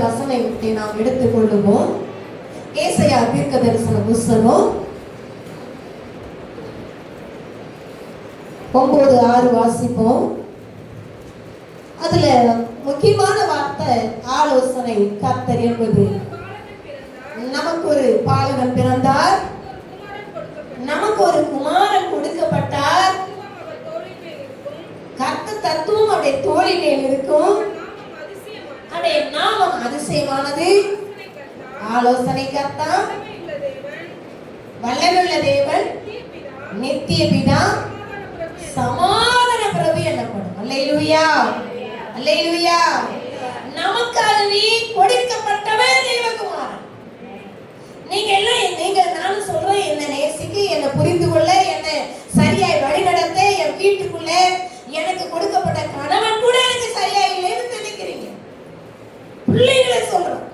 வசனத்தை நாம் எடுத்துக்கொள்ளுவோம். ஏசாயா தீர்க்கதரிசன புஸ்தகம் 9:6 வாசிப்போம். அதுல முக்கியமான வார்த்தை ஆலோசனை கர்த்தர் என்பது. நமக்கு ஒரு பாலகன் பிறந்தார், நமக்கு ஒரு குமாரன் கொடுக்கப்பட்டார், கர்த்தர் தத்துவம் அவருடைய தோளின் மேல் இருக்கும், அவருடைய நாமம் அதிசயமானது, ஆலோசனை கர்த்தா, வல்லமையுள்ள தேவன், நித்திய பிதா, சமாதான பிரபு எனப்படும். அல்லேலூயா, அல்லேலூயா. நமக்காகவே கொடுக்கப்பட்டவர் தேவகுமாரன். நீங்கள் நான் சொல்றேன், என்ன நேசிக்க, என்ன புரிந்து கொள்ள, என்ன சரியாய் வழிநடத்த, என் வீட்டுக்குள்ள எனக்கு கொடுக்கப்பட்ட கணவன் கூட எனக்கு சரியா இல்லைன்னு நினைக்கிறீங்க. பிள்ளைகளை சொல்றோம்,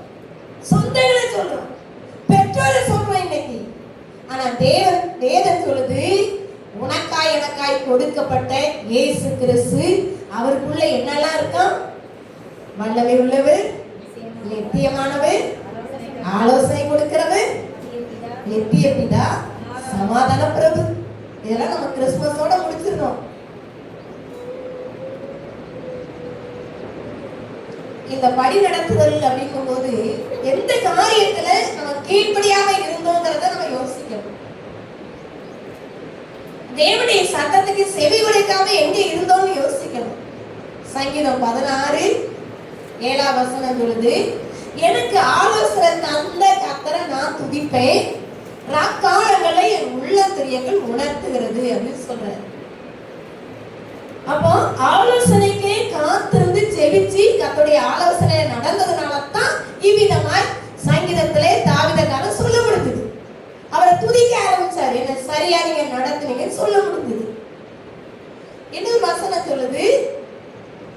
சொந்தங்களை சொல்றோம், பெற்றோரை சொல்றோம் இன்னைக்கு. ஆனா வேதம் சொல்லுது, உனக்காய் எனக்காய் கொடுக்கப்பட்ட இயேசு கிறிஸ்து, அவருக்குள்ள என்னெல்லாம் இருக்கும்? வல்லமை உள்ளவர், நித்தியமானவர், ஆலோசனை கொடுக்கிறவர், நித்திய பிதா, சமாதான பிரபு. இதெல்லாம் நம்ம கிறிஸ்துமஸோட முடிச்சிருந்தோம். இந்த படி நடத்துதல் அப்படிங்கும் போது எந்த காரியத்துல நம்ம கீழ்ப்படியாக இருந்தோங்கிறத நம்ம யோசிக்கணும். தேவனுடைய சத்தத்துக்கு செவி கொடுக்காம எங்க இருந்தோம்னு யோசிக்கணும். சங்கீதம் 16:7 சொல்லுது, எனக்கு ஆலோசனை தந்த கர்த்தரை நான் துதிப்பேன், ராக்காலங்களை என் உள்ளத்திரியங்கள் உணர்த்துகிறது அப்படின்னு சொல்றாரு. அப்போ ஆலோசனைக்கே காத்திருந்து செவிச்சு கர்த்தருடைய ஆலோசனை நடந்ததுனாலதான் இவ்விதமாய் சங்கீதத்திலே தாவீதுக்காரன் சொல்ல முடிஞ்சது. அவரை துதிக்க ஆரம்பிச்சாரு, என்ன சரியா நீங்க நடத்துனீங்கன்னு சொல்ல முடிஞ்சது. இன்னொரு வசனம் சொல்லுது,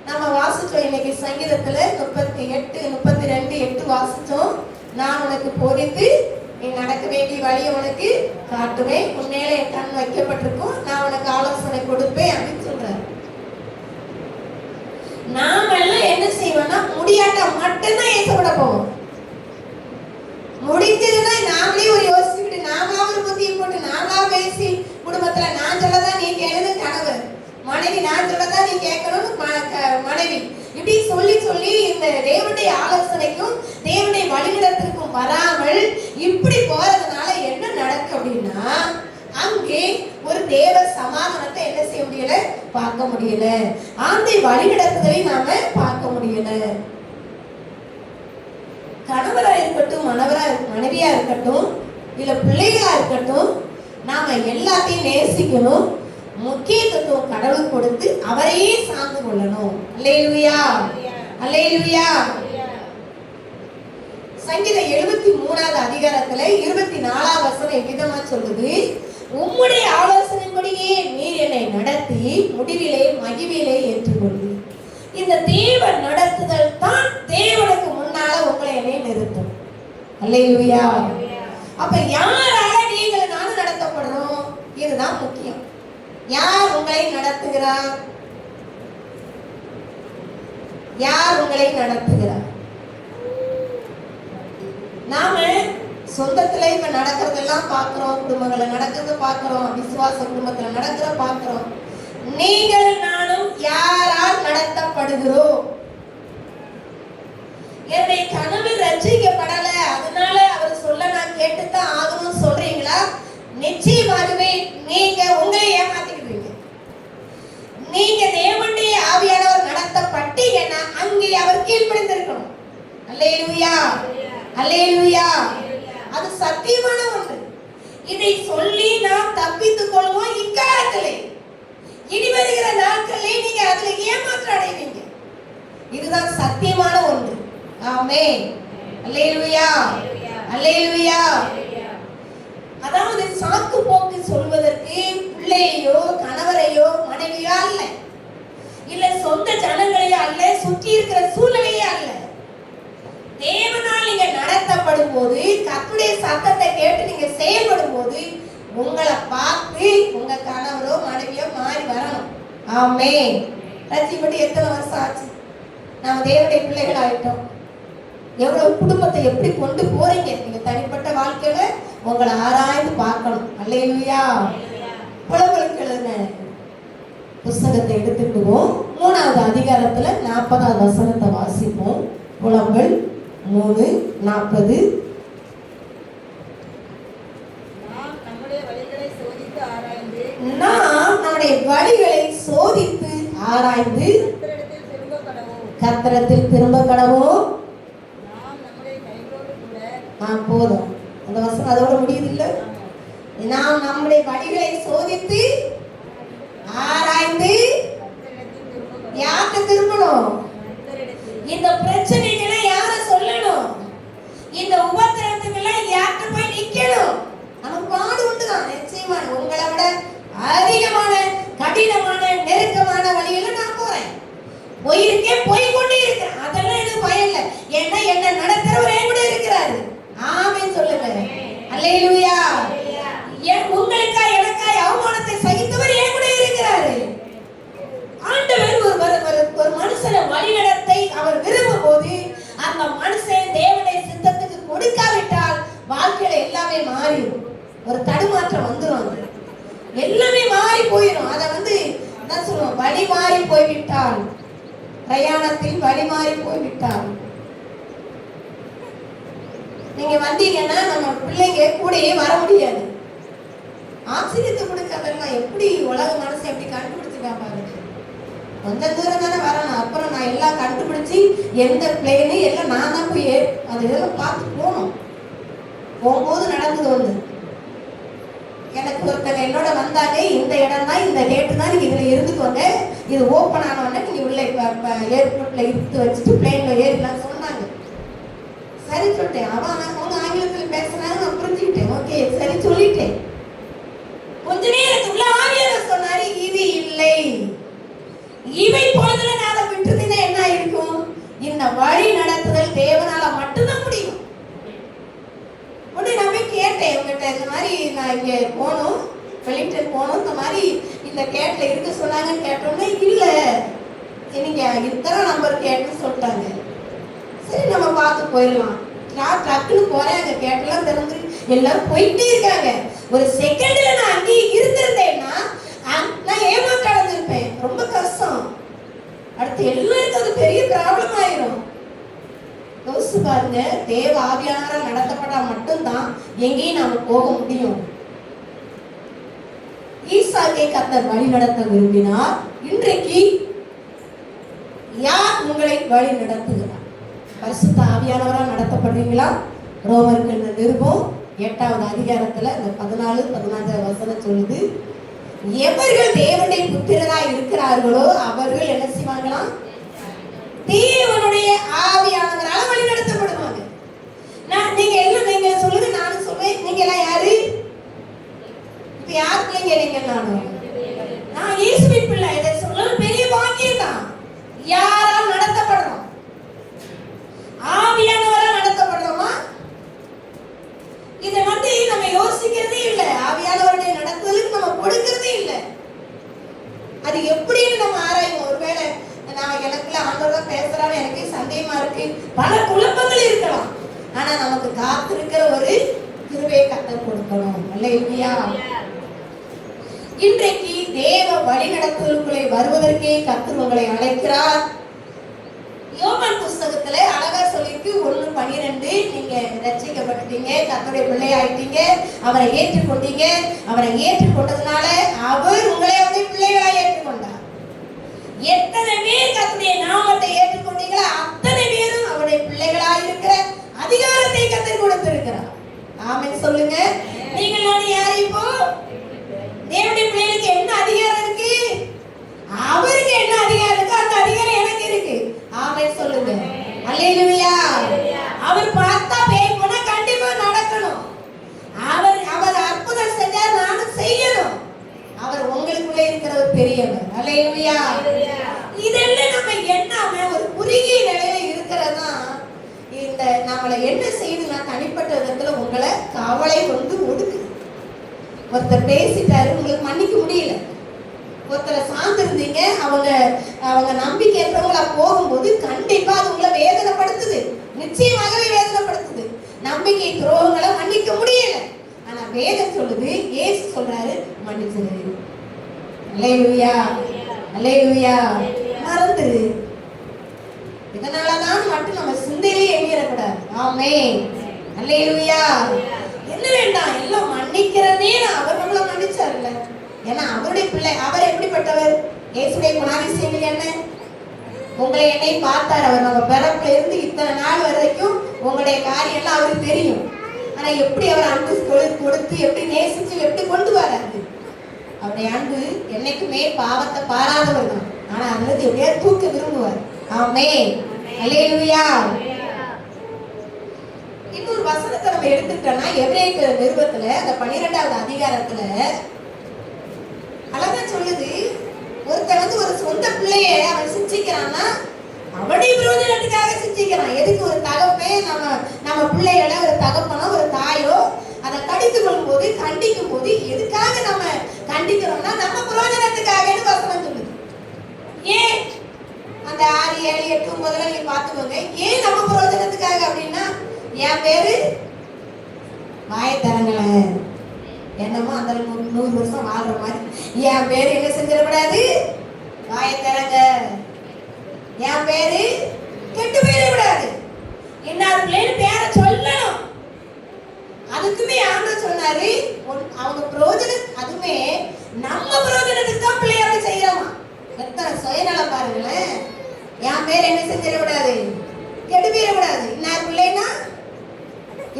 நம்ம வாசிச்சோம் இன்னைக்கு சங்கீதத்துல 38:32 வாசிச்சோம். நான் உனக்கு போதித்து நீ நடக்க வேண்டிய வழியை உனக்கு காட்டுவேன், உன்மேல என் கண் வைக்கப்பட்டிருக்கும், நான் உனக்கு ஆலோசனை கொடுப்பேன் அப்படின்னு சொல்றாரு. நாம எல்லாம் என்ன செய்வோம்னா, முடியாட்டா மட்டும்தான் ஏசப்பட போவோம். முடிஞ்சதுன்னா நாமளே ஒரு யோசிச்சுக்கிட்டு நாமளா ஒரு புத்தியை போட்டு நாமளா பேசி குடும்பத்துல நான் சொல்லதான் நீ கேளுன்னு கணவர், மனைவி நான் சொல்லதான் நீ கேட்கணும்னு மனைவி, இப்படி சொல்லி சொல்லி இந்த தேவனுடைய ஆலோசனைக்கும் தேவனுடைய வழிநடத்திற்கும் வராமல் இப்படி போறதுனால என்ன நடக்கும் அப்படின்னா, அங்கே ஒரு தேவ சமாதானத்தை என்ன செய்ய முடியல, பார்க்க முடியல. ஆந்தை வழிநடத்துதலை நாம பார்க்க முடியல. கணவரா இருக்கட்டும், மனைவியா இருக்கட்டும், இல்ல பிள்ளைகளா இருக்கட்டும், நாம எல்லாத்தையும் நேசிக்கணும், முக்கியத்துவம் கடவுள் கொடுத்து அவரையே சார்ந்து கொள்ளணும். அல்லேலூயா, அல்லேலூயா. சங்கீதம் 73:24 24 விதமா சொல்லுது, உம்முடைய ஆலோசனைப்படியே நீர் என்னை நடத்தி முடிவிலே மகிழ்விலே ஏற்றுக்கொள்ளு. இந்த தேவ நடத்துதல் தான் தேவனுக்கு முன்னால உங்களை என்னை நிறுத்தும். அல்லேலூயா. அப்ப யாரால நீங்கள் நானும் நடத்தப்படுறோம், இதுதான் முக்கியம். யார் உங்களை நடத்துகிறார்? யார் உங்களை நடத்துகிறார்? நாம சொந்தத்துல இப்ப நடக்கிறதெல்லாம் பாக்குறோம், குடும்பங்களை நடக்கிறத பாக்குறோம், விசுவாச குடும்பத்துல நடக்கிறத பாக்குறோம். நீங்கள் நானும் யாரால் நடத்தப்படுகிறோம்? என்னுடைய கணவர் ரட்சிக்கப்படல, அதனால அவர் சொல்ல நான் கேட்டுத்தான் ஆகணும்னு சொல்றீங்களா? நிச்சயமாகவே நீங்க உங்களை ஏமாத்திக்கிறீங்க. நீங்க தேவனுடைய ஆவியானவர் நடத்தப்பட்டீங்கன்னா அங்கே அவர் கீழ்ப்படிந்திருக்கணும். அல்லேலூயா, அல்லேலூயா. அது சத்தியமான ஒன்று. இதை சொல்லி நாம் தப்பித்துக் கொள்வோம் இக்காலத்திலே. இனி வருகிற நாட்களிலே நீங்க அதுல ஏமாற்ற அடைவீங்க. இதுதான் சத்தியமான ஒன்று. ஆமென். அல்லேலூயா, அல்லேலூயா. அதாவது சாக்கு போக்கு சொல்வதற்கு பிள்ளையோ கணவரையோ மனைவியோ அல்ல, இல்ல சொந்த ஜனங்களையோ அல்ல, சுற்றி இருக்கிற சூழ்நிலையே அல்ல. தேவனால் நீங்க நடத்தப்படும் போது, கர்த்தருடைய சத்தத்தை கேட்டு நீங்க செயல்படும் போது உங்களை பார்த்து உங்க கணவரோ மனைவியோ மாறி வரணும். ஆமென். ரட்சிக்கப்பட்டு எத்தனை வருஷம் ஆச்சு? நாம தேவனுடைய பிள்ளைகள் ஆயிட்டோம். எவ்வளவு குடும்பத்தை எப்படி கொண்டு போறீங்க? நீங்க தனிப்பட்ட வாழ்க்கையில உங்களை ஆராய்ந்து பார்க்கணும். அல்லேலூயா. புலம்பலுக்கு எழுதின புஸ்தகத்தை எடுத்துக்குவோம். 3வது அதிகாரத்துல 40வது வசனத்தை வாசிப்போம். புலம்பல் 3:40. நாம் நம்முடைய வழிகளை சோதித்து ஆராய்ந்து கர்த்தரிடத்தில் திரும்ப கடவோம். போதும், அந்த வசனம் அதோட முடியுது இல்ல. நாம் நம்முடைய வழிகளை சோதித்து ஆராய்ந்து யார்கிட்ட திரும்பணும்? இந்த பிரச்சனைகளை யார சொல்லணும்? இந்த உபத்திரவத்துக்களை யார்கிட்ட போய் நிக்கணும்? நமக்கு பாடு உண்டுதான் நிச்சயமா. உங்களை விட அதிகமான கடினமான நெருக்கமான வழியில நான் போறேன், போயிருக்கேன், போய் கொண்டே இருக்கிறேன். அதெல்லாம் எனக்கு பயம் இல்லை. ஏன்னா என்ன நடத்துறவர் என் கூட இருக்கிறாரு. ஆமென் சொல்லுங்க. அல்லேலூயா. உங்களுக்காய் எனக்காய் அவமானத்தை சகித்தவர் என் கூட இருக்கிறாரு. ஆண்டவர் ஒரு மனுஷனை வழிநடத்தை அவர் விரும்பும் போது அந்த மனுஷன் தேவனுடைய சித்தத்துக்கு கொடுக்காவிட்டால் வாழ்க்கையில எல்லாமே மாறிடும். ஒரு தடுமாற்றம் வந்துடும், எல்லாமே மாறி போயிடும். அதை என்ன சொல்லுவோம்? வழி மாறி போய்விட்டால், பிரயாணத்தில் வழி மாறி போய்விட்டால். நீங்க வந்தீங்கன்னா நம்ம பிள்ளைங்க கூடயே வர முடியாது. ஆச்சரியத்தை கொடுக்காதெல்லாம் எப்படி உலக மனசை எப்படி கண்டுபிடிச்சிருக்கா பாருங்க. கொஞ்ச தூரம் தானே வரணும். அப்புறம் நான் எல்லாம் கண்டுபிடிச்சி எந்த பிளேனு எல்லாம் நான் தான் போய் அது இதெல்லாம் பார்த்து போகணும். போகும்போது நடந்தது ஒன்று. எனக்கு ஒருத்தங்க என்னோட வந்தாங்க, இந்த இடம் தான், இந்த கேட்டு தான், நீங்க இதுல இருந்துக்கோங்க, இது ஓப்பன் ஆனவொடனே நீங்க உள்ள ஏர்போர்ட்ல இருந்து வச்சுட்டு பிளேன்ல ஏறிலாம் சொன்னாங்க. சரி சொல்லிட்டேன். அவங்க ஆங்கிலத்தில் பேசுறாங்க, நான் புரிஞ்சுக்கிட்டேன். ஓகே சரி சொல்லிட்டேன். கொஞ்ச நேரத்துக்குள்ள ஆவியானவர் சொன்னாரு, இது இல்லை, இவை பொழுதுல நான் அதை விட்டுருந்தேன்னா என்ன இருக்கும்? இந்த வழி நடத்துதல் தேவனால மட்டும்தான் முடியும். உடனே நான் போய் கேட்டேன் உங்ககிட்ட, இந்த மாதிரி நான் இங்க போகணும், வெலிங்டன் போகணும், இந்த மாதிரி இந்த கேட்ல இருக்க சொன்னாங்கன்னு கேட்டோன்னே இல்ல நீங்க இத்தனை நம்பர் கேட்டுன்னு சொல்லிட்டாங்க. சரி நம்ம பார்த்து போயிடலாம். நான் டக்குன்னு போறேன், அங்க கேட்டெல்லாம் திறந்து எல்லாரும் போயிட்டே இருக்காங்க. ஒரு செகண்ட்ல நான் அங்கேயே இருந்திருந்தேன்னா நான் ஏமாற்ற அடைஞ்சிருப்பேன். ரொம்ப கஷ்டம். அடுத்து எல்லாருக்கும் அது பெரிய ப்ராப்ளம் ஆயிரும். யோசிச்சு பாருங்க. தேவ ஆவியானவரால் நடத்தப்பட்டா மட்டும்தான் எங்கேயும் நாம போக முடியும். ஈசாக்கை கர்த்தர் வழி நடத்த விரும்பினார். இன்றைக்கு யார் உங்களை வழி நடத்துகிறார்? பரிசுத்த ஆவியானவரால் நடத்தப்படுறீங்களா? ரோமர்கள் நிருபம் 8வது அதிகாரத்துல இந்த 14-15 வசனம் சொல்லுது, எவர்கள் தேவனுடைய புத்திரராய் இருக்கிறார்களோ அவர்கள் என்ன செய்வாங்களாம்? தேவனுடைய ஆவியானவரால் வழி நடத்தப்படுவாங்க. நீங்க எல்லாம் நீங்க சொல்லுங்க, நானும் சொல்வேன். நீங்க எல்லாம் யாரு? இப்ப யார் பிள்ளைங்க? நீங்க நான் இயேசுவின் பிள்ளை. இதை சொல்றது பெரிய பாக்கியம் தான். யாரால் நடத்தப்படுறோம்? ஆவியானவரால் நடத்தப்படுறோமா? இதை நம்ம யோசிக்கிறதே இல்லை. ஆவியானவருடைய நடத்துதலுக்கு நம்ம கொடுக்கறதே இல்லை. அது எப்படின்னு நம்ம ஆராய்வோம். ஒருவேளை நான் எனக்குள்ள ஆண்டவர் தான் பேசுறான்னு எனக்கு சந்தேகமா இருக்கு, பல குழப்பங்கள் இருக்கலாம். ஆனா நமக்கு காத்திருக்கிற ஒரு கிருபையை கர்த்தர் கொடுக்கணும். அல்லேலூயா. இன்றைக்கு தேவ வழி நடத்துதலுக்குள்ளே வருவதற்கே கர்த்தர் உங்களை அழைக்கிறார். யோவான் புஸ்தகத்துல அழகா சொல்லிருக்கு 1:12, நீங்க ரட்சிக்கப்பட்டீங்க, கர்த்தருடைய பிள்ளையாயிட்டீங்க, அவரை ஏற்றுக்கொண்டீங்க. அவரை ஏற்றுக்கொண்டதுனால அவர் உங்களை அவருடைய பிள்ளைகளாய் ஏற்றுக்கொண்டார். எத்தனை பேர் கர்த்தருடைய நாமத்தை ஏற்றுக்கொண்டீங்களோ அத்தனை பேரும் அவருடைய பிள்ளைகளாய் இருக்கிற அதிகாரத்தை கர்த்தர் கொடுத்திருக்கிறார். ஆமென் சொல்லுங்க. நீங்கள் நான் யார்? இப்போ தேவனுடைய பிள்ளைகளுக்கு என்ன அதிகாரம் இருக்கு? அவருக்கு என்ன அதிகாரம் இருக்கு, அந்த அதிகாரம் எனக்கு இருக்கு. ஆமென் சொல்லுங்க. அல்லேலூயா. அவர் பார்த்தா பேய் போனா கண்டிப்பா நடக்கணும். அவர் அற்புதம் செஞ்சா நானும் செய்யணும். அவர் உங்களுக்குள்ள இருக்கிற ஒரு பெரியவர். அல்லேலூயா. இதெல்லாம் நம்ம எண்ணாம ஒரு குறுகிய நிலையில இருக்கிறதா இந்த நம்மளை என்ன செய்யுதுன்னா தனிப்பட்ட விதத்துல உங்களை கவலை கொண்டு ஒடுக்குது. ஒருத்தர் பேசிட்டாரு, உங்களுக்கு மன்னிக்க முடியல. ஒருத்தரை சார்ந்திருந்தீங்க, அவங்க நம்பிக்கை ஏற்றவங்களா போகும்போது கண்டிப்பா அது உங்களை வேதனைப்படுத்துது. நிச்சயமாக நம்பிக்கை துரோகங்களை மன்னிக்க முடியல. ஆனா வேதம் சொல்லுது, இயேசு சொல்றாரு மன்னிச்சிரு. அல்லேலூயா, அல்லேலூயா. மறந்துரு. இதனாலதான் மட்டும் நம்ம சிந்தையிலே எண்ணிடக்கூடாது. ஆமென், அல்லேலூயா. என்ன வேண்டாம், எல்லாம் மன்னிக்கிறதே. அவர் நம்மள மன்னிச்சார்ல. ஏன்னா அவருடைய பிள்ளை. அவர் எப்படிப்பட்டவர்? இயேசுடைய குணாதிசயங்கள் என்ன? உங்களை என்னை பார்த்தார். அவர் நம்ம பிறப்புல இருந்து இத்தனை நாள் வரைக்கும் உங்களுடைய காரியம் எல்லாம் அவருக்கு தெரியும். ஆனா எப்படி அவர் அன்பு கொடுத்து, எப்படி நேசிச்சு, எப்படி கொண்டு வராது? அவருடைய அன்பு என்னைக்குமே பாவத்தை பாராதவர் தான். ஆனா அதுல எப்படியா தூக்க விரும்புவார். ஆமென், அல்லேலூயா. இன்னொரு வசனத்தை நம்ம எடுத்துட்டோம்னா, எபிரேயர் நிருபத்துல அந்த 12வது அதிகாரத்துல அழகா சொல்லுது, ஒருத்தன் ஒரு சொந்த பிள்ளைய அவன் சிச்சிக்கிறான்னா அவனுடைய பிரயோஜனத்துக்காக சிச்சிக்கிறான். எதுக்கு? ஒரு தகப்பே நம்ம பிள்ளைகளை, ஒரு தகப்பனோ ஒரு தாயோ அதை கடித்து கொள்ளும் போது, கண்டிக்கும் போது எதுக்காக நம்ம கண்டிக்கிறோம்னா நம்ம பிரயோஜனத்துக்காக வசனம் சொல்லுது. ஏன் அந்த 6, 7, 8, 9 நீங்க பாத்துக்கோங்க. ஏன் நம்ம பிரயோஜனத்துக்காக அப்படின்னா, என் பேரு வாயை தரங்களேன், என்னமோ அந்த 100 வருஷம் வாழ்ற மாதிரி என் பேரு என்ன செஞ்சிடக்கூடாது? வாயை தரங்க. என் பேரு கெட்டு போயிடக்கூடாது. என்னாருக்குள்ளேன்னு பேரை சொல்லணும். அதுக்குமே ஆண்டவர் சொன்னாரு, அவங்க பிரயோஜனம், அதுமே நம்ம பிரயோஜனத்துக்கு தான் பிள்ளையார செய்யறோமா. எத்தனை சுயநலம் பாருங்களேன். என் பேர் என்ன செஞ்சிடக்கூடாது? கெட்டு போயிடக்கூடாது. இன்னாருக்குள்ளேன்னா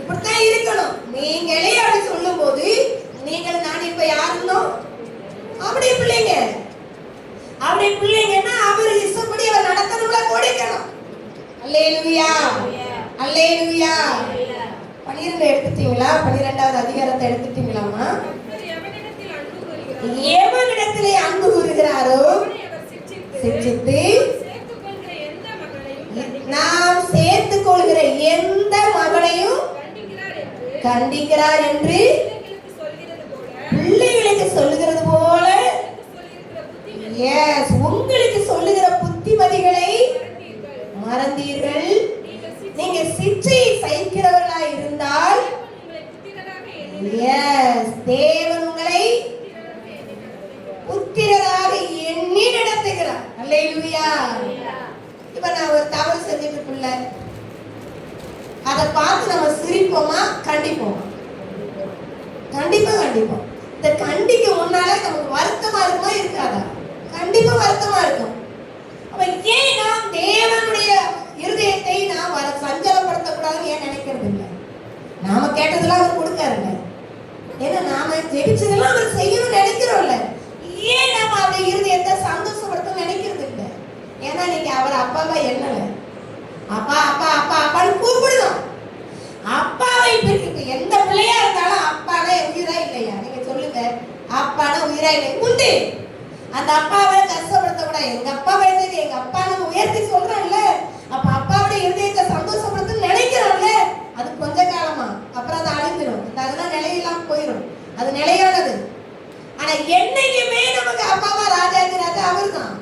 இப்படித்தான் இருக்கணும். நீங்களே அப்படி சொல்லும் போது, நீங்கள் நான் இப்ப யாருன்னோ அப்படியே பிள்ளைங்க. அப்படி பிள்ளைங்கன்னா அவர் இஷ்டப்படி அவர் நடக்கணும்ல, கொடுக்கணும். அல்லேலூயா, அல்லேலூயா. 12 எடுத்துட்டீங்களா? 12வது அதிகாரத்தை எடுத்துட்டீங்களாமா? எவனிடத்திலே அன்பு கூறுகிறாரோ சிச்சித்து நாம் சேர்த்துக் கொள்கிற எந்த மகனையும் கண்டிக்கிறார் என்று பிள்ளைகளுக்கு சொல்லுகிறது போல, உங்களுக்கு சொல்லுகிற புத்திமதிகளை மறந்தீர்கள். நீங்க சிச்சையை சகிக்கிறவர்களாய் இருந்தால் தேவன் உங்களை புத்திரராக எண்ணி நடத்துகிறார். அல்லேலூயா. இப்ப நான் ஒரு தவறு செஞ்சுட்டுக்குள்ள அதை பார்த்து நம்ம சிரிப்போமா? கண்டிப்போமா? கண்டிப்பா கண்டிப்போம். இந்த கண்டிக்க முன்னால நமக்கு வருத்தமா இருக்குமா? இருக்காதா? கண்டிப்பா வருத்தமா இருக்கும். அப்ப ஏன் நாம் தேவனுடைய இருதயத்தை நாம் சஞ்சலப்படுத்தக்கூடாதுன்னு ஏன் நினைக்கிறது இல்லை? நாம கேட்டதெல்லாம் அவர் கொடுக்காருங்க. ஏன்னா நாம ஜெபிச்சதெல்லாம் அவர் செய்யணும்னு நினைக்கிறோம்ல. ஏன் நாம அவருடைய இருதயத்தை சந்தோஷப்படுத்த நினைக்கிறது இல்லை? ஏன்னா நீங்க அவர் அப்பாவா என்னல, அப்பா அப்பா அப்பா அப்பான்னு கூப்பிடுதோம். அப்பாவை பிரிக்க எந்த பிள்ளையா இருந்தாலும் அப்பானா உயிரா இல்லையா? நீங்க சொல்லுங்க. அப்பானா உயிரா இல்லை உண்டு. அந்த அப்பாவை கஷ்டப்படுத்த கூட, எங்க அப்பா வயசுக்கு எங்க அப்பா நம்ம உயர்த்தி சொல்றோம்ல. அப்ப அப்பாவுடைய இருதயத்தை சந்தோஷப்படுத்த நினைக்கிறோம்ல. அது கொஞ்ச காலமா, அப்புறம் அது அழிஞ்சிடும். அதெல்லாம் நிலையெல்லாம் போயிடும். அது நிலையானது. ஆனா என்னைக்குமே நமக்கு அப்பாவா ராஜாதி ராஜா அவர் தான்.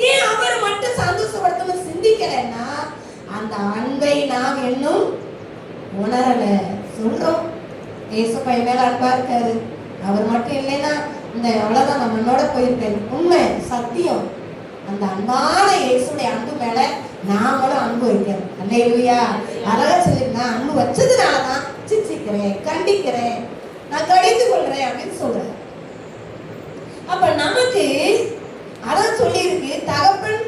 ஏன் அவர் மட்டும் சந்தோஷப்படுத்தணும் சிந்திக்கலன்னா, அந்த அன்பை நாம் இன்னும் உணரல. சொல்றோம் ஏசப்பா மேல அன்பா இருக்காரு, அவர் மட்டும் இல்லைன்னா இந்த அவ்வளவுதான் நம்ம மண்ணோட போயிருப்பேன். உண்மை, சத்தியம். அந்த அன்பான இயேசுடைய அன்பு மேல நாமளும் அன்பு வைக்கிறோம். அல்லேலூயா. அழகா சொல்லிருந்தா, அன்பு வச்சதுனாலதான் சிச்சிக்கிறேன், கண்டிக்கிறேன், நான் கடிந்து கொள்றேன் அப்படின்னு சொல்றேன். அப்ப நமக்கு அதான் சொல்லி இருக்கு, தகப்பன்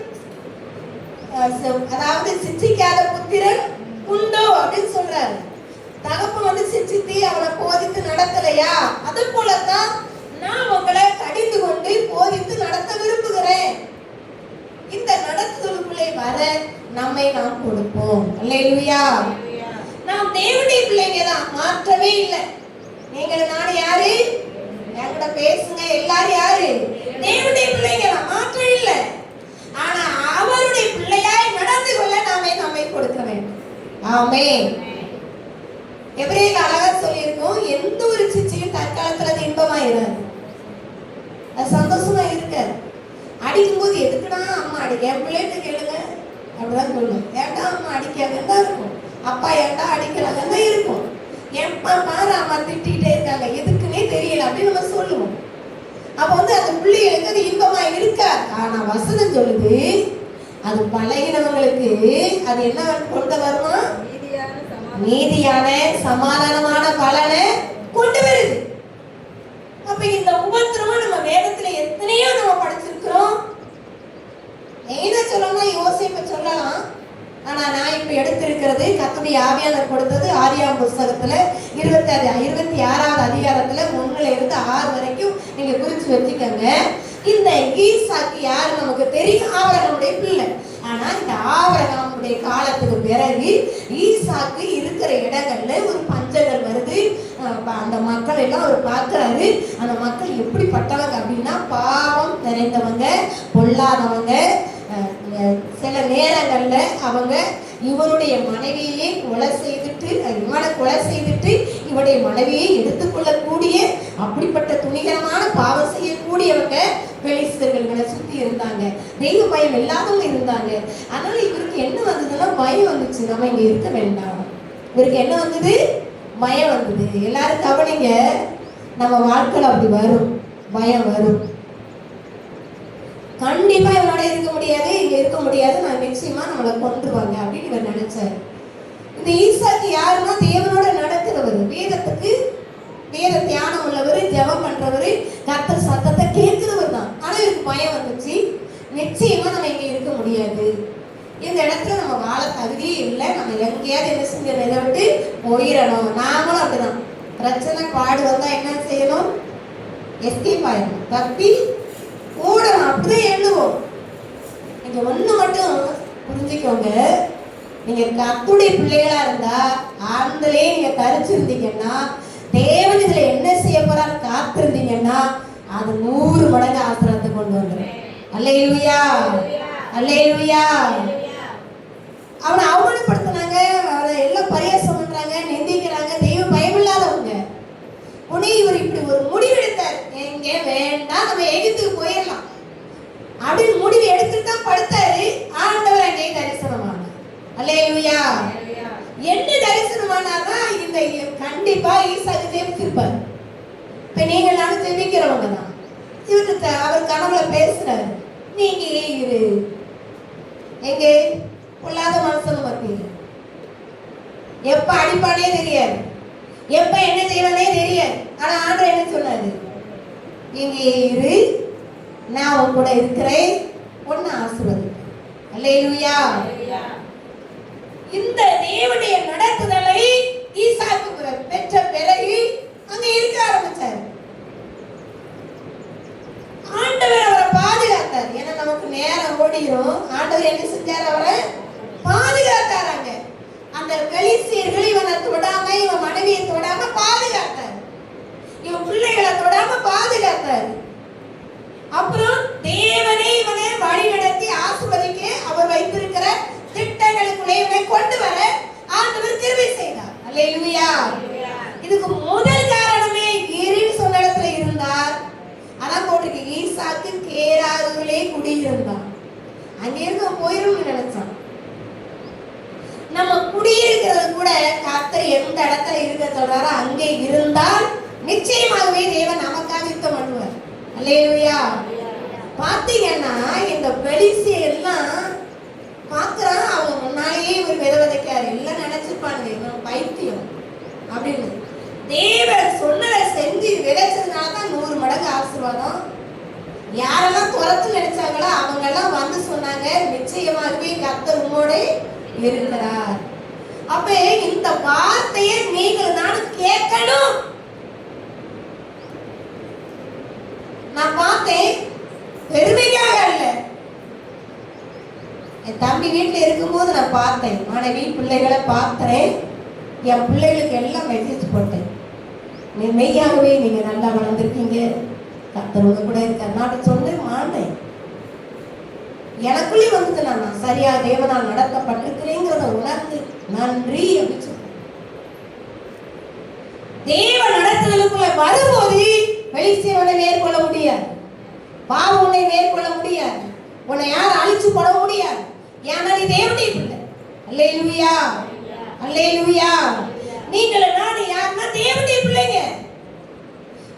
அதாவது சிச்சிக்காத புத்திரன் உண்டோ அப்படின்னு சொல்றாரு. தகப்பன் சிச்சித்து அவனை போதித்து நடத்தலையா? அது போலதான் நான் உங்களை கடிந்து கொண்டு போதித்து நடத்த விரும்புகிறேன். இந்த நடத்துதலுக்குள்ளே வர நம்மை நாம் கொடுப்போம். அல்லேலூயா. நாம் தேவனுடைய பிள்ளைங்க தான், மாற்றவே இல்லை. நீங்கள் நான் யாரு? என்கிட்ட பேசுங்க. எல்லாரும் யாரு? தேவனுடைய பிள்ளைங்க தான், மாற்றம் இல்லை. ஆனா அவருடைய பிள்ளையாய் நடந்து கொள்ள நாமே நம்மை கொடுக்க வேண்டும். ஆமென். எபிரேயர் அழகா சொல்லியிருக்கோம், எந்த ஒரு சிச்சையும் தற்காலத்துல அது இன்பமா இராது, அது சந்தோஷமா இருக்காது. அடிக்கும் போது எதுக்குடா அம்மா அடிக்க, என் பிள்ளைகிட்ட கேளுங்க அப்படிதான் சொல்லுவோம். ஏன்டா அம்மா அடிக்காதுன்னு தான் இருக்கும். அப்பா ஏன்டா அடிக்கிறாங்கன்னு இருக்கும். எப்ப பாரு அம்மா திட்டிகிட்டே இருக்காங்க, எதுக்குன்னே தெரியல அப்படின்னு நம்ம சொல்லுவோம். அப்ப அந்த பிள்ளைகளுக்கு அது இன்பமா இருக்காது. ஆனா வசனம் சொல்லுது, அது பழகினவங்களுக்கு அது என்ன கொண்டு வருமா? நீதியான சமாதானமான பலனை கொண்டு வருது. அப்ப இந்த உபத்திரமா நம்ம வேதத்துல எத்தனையோ நம்ம படிச்சிருக்கிறோம். என்ன சொல்லணும்னா யோசிப்ப சொல்லலாம். ஆனா நான் இப்ப எடுத்திருக்கிறது கர்த்தருடைய ஆவியானவர் கொடுத்தது ஆதியாகமம் புத்தகத்துல 26வது அதிகாரத்துல 1ல இருந்து 6 வரைக்கும் நீங்க குறிச்சு வச்சுக்கோங்க. இந்த ஈசாக்கு யாரு நமக்கு தெரியும், ஆபிரகாமுடைய பிள்ளை. ஆனா இந்த ஆபிரகாமுடைய காலத்துக்கு பிறகு ஈசாக்கு இருக்கிற இடங்கள்ல ஒரு பஞ்சங்கள் வருது. அந்த மக்கள் எல்லாம் அவர் பார்க்கிறாரு. அந்த மக்கள் எப்படிப்பட்டவங்க அப்படின்னா பாவம் நிறைந்தவங்க, பொல்லாதவங்க. சில நேரங்கள்ல அவங்க இவருடைய மனைவியை கொலை செய்துட்டு இவருடைய மனைவியை எடுத்துக்கொள்ளக்கூடிய அப்படிப்பட்ட துணிகரமான பாவம் செய்யக்கூடியவங்க பெலிஸ்தர்களை சுத்தி இருந்தாங்க. தெய்வ பயம் இல்லாதவங்க இருந்தாங்க. அதனால இவருக்கு என்ன வந்ததுன்னா பயம் வந்துச்சு, நம்ம இங்க இருக்க வேண்டாம். இவருக்கு என்ன வந்தது? பயம் வந்தது. எல்லாரும் கவனிங்க, நம்ம வாழ்க்கையில அப்படி வரும், பயம் வரும். கண்டிப்பா இவனோட இருக்க முடியாது, இங்க இருக்க முடியாது, நான் நிச்சயமா நம்மளை கொன்றுவாங்க அப்படின்னு இவர் நினைச்சாரு. இந்த ஈசாக்கு யாருன்னா தேவனோட நடக்கிறவர், வேத தியானம் உள்ளவர், ஜெபம் பண்றவர், கர்த்தர் சத்தத்தை கேட்கிறவர் தான். ஆனா இவருக்கு பயம் வந்துச்சு, நிச்சயமா நம்ம இங்க இருக்க முடியாது, இந்த இடத்துல நம்ம வாழ தகுதியே இல்லை, நம்ம எங்கேயாவது என்ன செஞ்சோம், இதை விட்டு போயிடணும். நாமளும் அப்படிதான், பிரச்சனை பாடு வந்தா என்ன செய்யணும்? எஸ்கேப் ஆயிடணும், தப்பி ஓடணும், அப்படிதான் எண்ணுவோம். நீங்க ஒண்ணு மட்டும் புரிஞ்சுக்கோங்க, நீங்க கர்த்தருடைய பிள்ளைகளா இருந்தா ஆண்டவரே நீங்க தரிச்சிருந்தீங்கன்னா, தேவன் இதுல என்ன செய்ய போறான்னு காத்திருந்தீங்கன்னா, அது 100 மடங்கு ஆசீர்வாதத்தை கொண்டு வந்துடும். அல்லேலூயா, அல்லேலூயா. அவனை அவமானப்படுத்தினாங்க, அவனை எல்லாம் பரியாசம் பண்றாங்க, நிந்திக்கிறாங்க, தெய்வ பயமில்லாதவங்க. உடனே இவர் இப்படி ஒரு முடிவு எடுத்தார், எங்க வேண்டாம், நம்ம எகிப்துக்கு போயிடலாம் அப்படின்னு முடிவு எடுத்துட்டு தான் படுத்தாரு. ஆண்டவர் அங்கே தரிசனமானார். அல்லேலூயா. என்ன தரிசனமானார்னா, இந்த கண்டிப்பா ஈசாக்கு ஜெபிச்சிருப்பார். இப்ப நீங்க நானும் ஜெபிக்கிறவங்க தான். இவருக்கு அவர் கனவுல பேசுறாரு, நீங்க இரு, எங்க பொல்லாத மனுஷன் பார்த்தீங்க, எப்ப அடிப்பானே தெரியாது, எப்ப என்ன செய்வானே தெரியாது. ஆனா ஆண்டவர் என்ன சொன்னாரு? இங்கே இரு, நான் உன் கூட இருக்கிறேன், ஒன்னு ஆசீர்வாதம். அல்லேலூயா. இந்த தேவனுடைய நடத்துதலை ஈசாக்கு பெற்ற பிறகு அங்க இருக்க ஆரம்பிச்சாரு. ஆண்டவர் அவரை பாதுகாத்தார். ஏன்னா நமக்கு நேரம் ஓடிரும். ஆண்டவர் என்ன செஞ்சார்? அவரை பாதுகாத்தாராங்க. அந்த பெலிஸ்தியர்கள் இவனை தொடாம, இவன் மனைவியை தொடாம பாதுகாத்தார், இவன் பிள்ளைகளை தொடாம பாதுகாத்தார். அப்புறம் தேவனே இவனை வழி நடத்தி ஆசீர்வதிக்க அவர் வைத்திருக்கிற திட்டங்களுக்குள்ளே இவனை கொண்டு வர ஆண்டவர் கிருபை செய்தார். அல்லேலூயா. இதுக்கு முதல் காரணமே ஈரின் சொன்ன இடத்துல இருந்தார். அதான் போட்டிருக்கு, ஈசாக்கு கேராரிலே குடியிருந்தான். அங்க இருக்க போயிரும் நினைச்சான். நம்ம குடியிருக்கிறது கூட கர்த்தர் எந்த இடத்துல இருக்க சொல்றாரோ அங்கே இருந்தால் நிச்சயமாகவே தேவன் நமக்காக யுத்தம் பண்ணுவார். அல்லேலூயா. பாத்தீங்கன்னா இந்த பெலிஸ்தியர் எல்லாம் பாக்குறான், அவங்க முன்னாலேயே இவர் விதைக்காரு, எல்லாம் நினைச்சிருப்பாங்க இவன் பைத்தியம் அப்படின்னு. தேவன் சொன்னதை செஞ்சு விதைச்சதுனாலதான் 100 மடங்கு ஆசீர்வாதம். யாரெல்லாம் துரத்து நினைச்சாங்களோ அவங்க எல்லாம் வந்து சொன்னாங்க, நிச்சயமாகவே கர்த்தர் உம்மோட இருக்கிறார். அப்ப இந்த வார்த்தையை நீங்கள் நானும் கேட்கணும். நான் பார்த்தேன், பெருமைக்காக அல்ல, என் தம்பி வீட்டுல இருக்கும்போது நான் பார்த்தேன், மனைவி பிள்ளைகளை பார்த்தேன், என் பிள்ளைகளுக்கு எல்லாம் மெசேஜ் போட்டேன், மெய்யாகவே நீங்க நல்லா வளர்ந்துருக்கீங்க, கர்த்தர் உங்க கூட இருக்கார். நான் சொன்னேன், மாட்டேன், எனக்குள்ளே வந்து நான் சரியா தேவனால் நடத்தப்பட்டிருக்கிறேங்கிறத உணர்ந்து நன்றி அப்படின்னு சொல்றேன். தேவ நடத்துதலுக்குள்ள வரும்போது பெலிஸ்தியனை மேற்கொள்ள முடியாது, பாவம் உன்னை மேற்கொள்ள முடியாது, உன்னை யாரும் அழிச்சு போட முடியாது. ஏன்னா நீ தேவனுடைய பிள்ளை. அல்லேலூயா, அல்லேலூயா. நீங்கள் நான் யாருன்னா தேவனுடைய பிள்ளைங்க.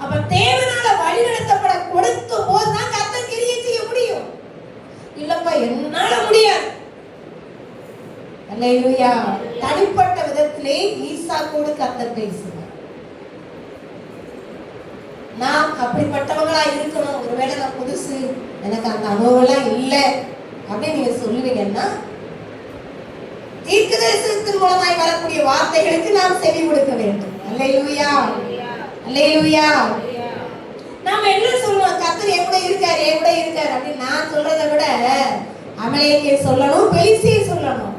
அப்ப தேவனால வழி நடத்தப்பட கொடுக்கும் போதுதான் கர்த்தர் கிரியை செய்ய முடியும். இல்லப்பா என்னால முடியாது. அல்லேலூயா. தனிப்பட்ட விதத்திலே ஈசாக்கோடு கர்த்தர் பேசுவார். நாம் அப்படிப்பட்டவங்களா இருக்கணும். ஒருவேளை நான் புதுசு, எனக்கு அந்த அனுபவம் எல்லாம் இல்லை அப்படின்னு நீங்க சொல்லுவீங்கன்னா, தீர்க்கதரிசனத்தின் மூலமாய் வரக்கூடிய வார்த்தைகளுக்கு நாம் செவி கொடுக்க வேண்டும். அல்லேலூயா, அல்லேலூயா. நாம என்ன சொல்லுவோம், கர்த்தர் என் கூட இருக்காரு, என் கூட இருக்காரு அப்படின்னு நான் சொல்றதை விட அமலேக்கியை சொல்லணும், பெலிஸ்தியை சொல்லணும்.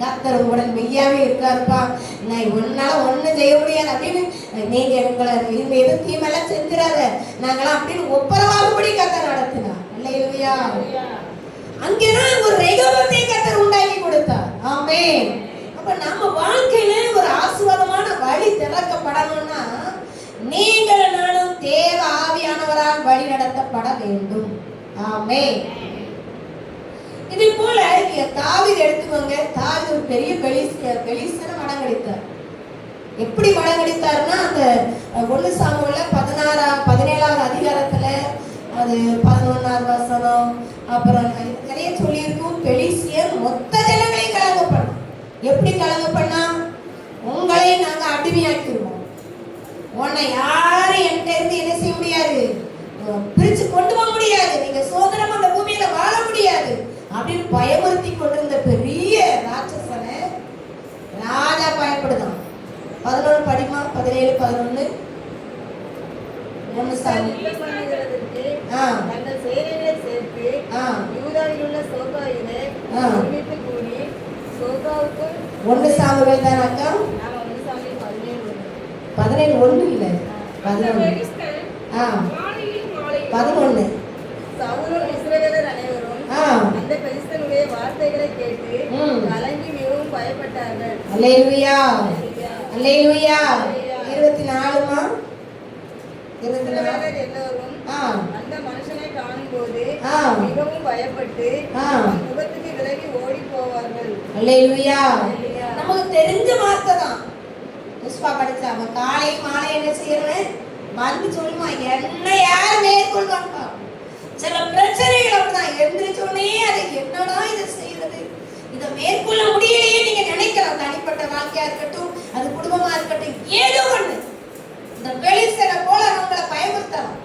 கர்த்தர் உங்களுடன் மெய்யாவே இருக்காருப்பா, நான் ஒன்னால ஒண்ணும் செய்ய முடியாது அப்படின்னு நீங்க எங்களை இந்த எதுவும் தீமெல்லாம் செஞ்சிடாத நாங்களாம் அப்படின்னு ஒப்பரவாகும்படி கர்த்தர் நடத்தினார். அல்லேலூயா. அங்கேதான் ஒரு ரெகோபத்தை கர்த்தர் உண்டாக்கி கொடுத்தார். ஆமென். அப்ப நம்ம வாழ்க்கையில ஒரு ஆசீர்வாதமான வழி திறக்கப்படணும்னா நீங்கள் நானும் தேவ ஆவியானவரால் வழி நடத்தப்பட வேண்டும். ஆமென். இதே போல தாவீது எடுத்துக்கோங்க. தாவீது ஒரு பெரிய பெலிஸ்தனை மடங்கடித்தார். எப்படி மடங்கடித்தார்னா, அந்த 1 சாமுவேல்ல 17வது அதிகாரத்துல அது 11வது வசனம் அப்புறம் நிறைய சொல்லியிருக்கும். பெலிஸ்தியர் மொத்த ஜனங்களையும் கலங்க பண்ணான். எப்படி கலங்க பண்ணா, உங்களை நாங்க அடிமையாக்கிடுவோம், உன்னை யாரும் என்கிட்ட இருந்து என்ன செய்ய முடியாது, பிரிச்சு கொண்டு போக முடியாது, நீங்க சுதந்திரம் அந்த பூமியில வாழ முடியாது அப்படின்னு பயமுறுத்தி கொண்டிருந்த பெரிய ராட்சசனை ராஜா பயப்படுதான். 11 படிமா 17 11 1 சாமுவேல். தங்கள் சேனைகளை சேர்த்து யூதாவில் உள்ள சோகாயிலே ஒருமித்து கூடி சோகாவுக்கு 1 சாமுவேல் தான் அக்கா. 1 சாமுவேல் 17 1 இல்ல 11. 11. சவுலும் இஸ்ரவேலர் அனைவரும் அந்த பெலிஸ்தனுடைய வார்த்தைகளை கேட்டு கலங்கி மிகவும் பயப்பட்டார்கள். அல்லேலூயா, அல்லேலூயா. 24மா 24 எல்லோரும் அந்த மனுஷனை காணும்போது மிகவும் பயப்பட்டு முகத்துக்கு விலகி ஓடி போவார்கள். அல்லேலூயா. நமக்கு தெரிஞ்ச வார்த்தை தான். புஷ்பா படிச்சா அவ காலை மாலை என்ன செய்யறேன் வந்து சொல்லுமா, என்ன யார் மேற்கொள்வாங்க. சில பிரச்சனைகள் அப்படிதான் எந்திரிச்சோடனே அதை என்னடா இதை செய்யறது, இதை மேற்கொள்ள முடியலையே நீங்க நினைக்கலாம். தனிப்பட்ட வாழ்க்கையா இருக்கட்டும், அது குடும்பமா இருக்கட்டும், ஏதோ ஒண்ணு இந்த பெலிஸ்தரை போல அவங்களை பயமுறுத்தலாம்.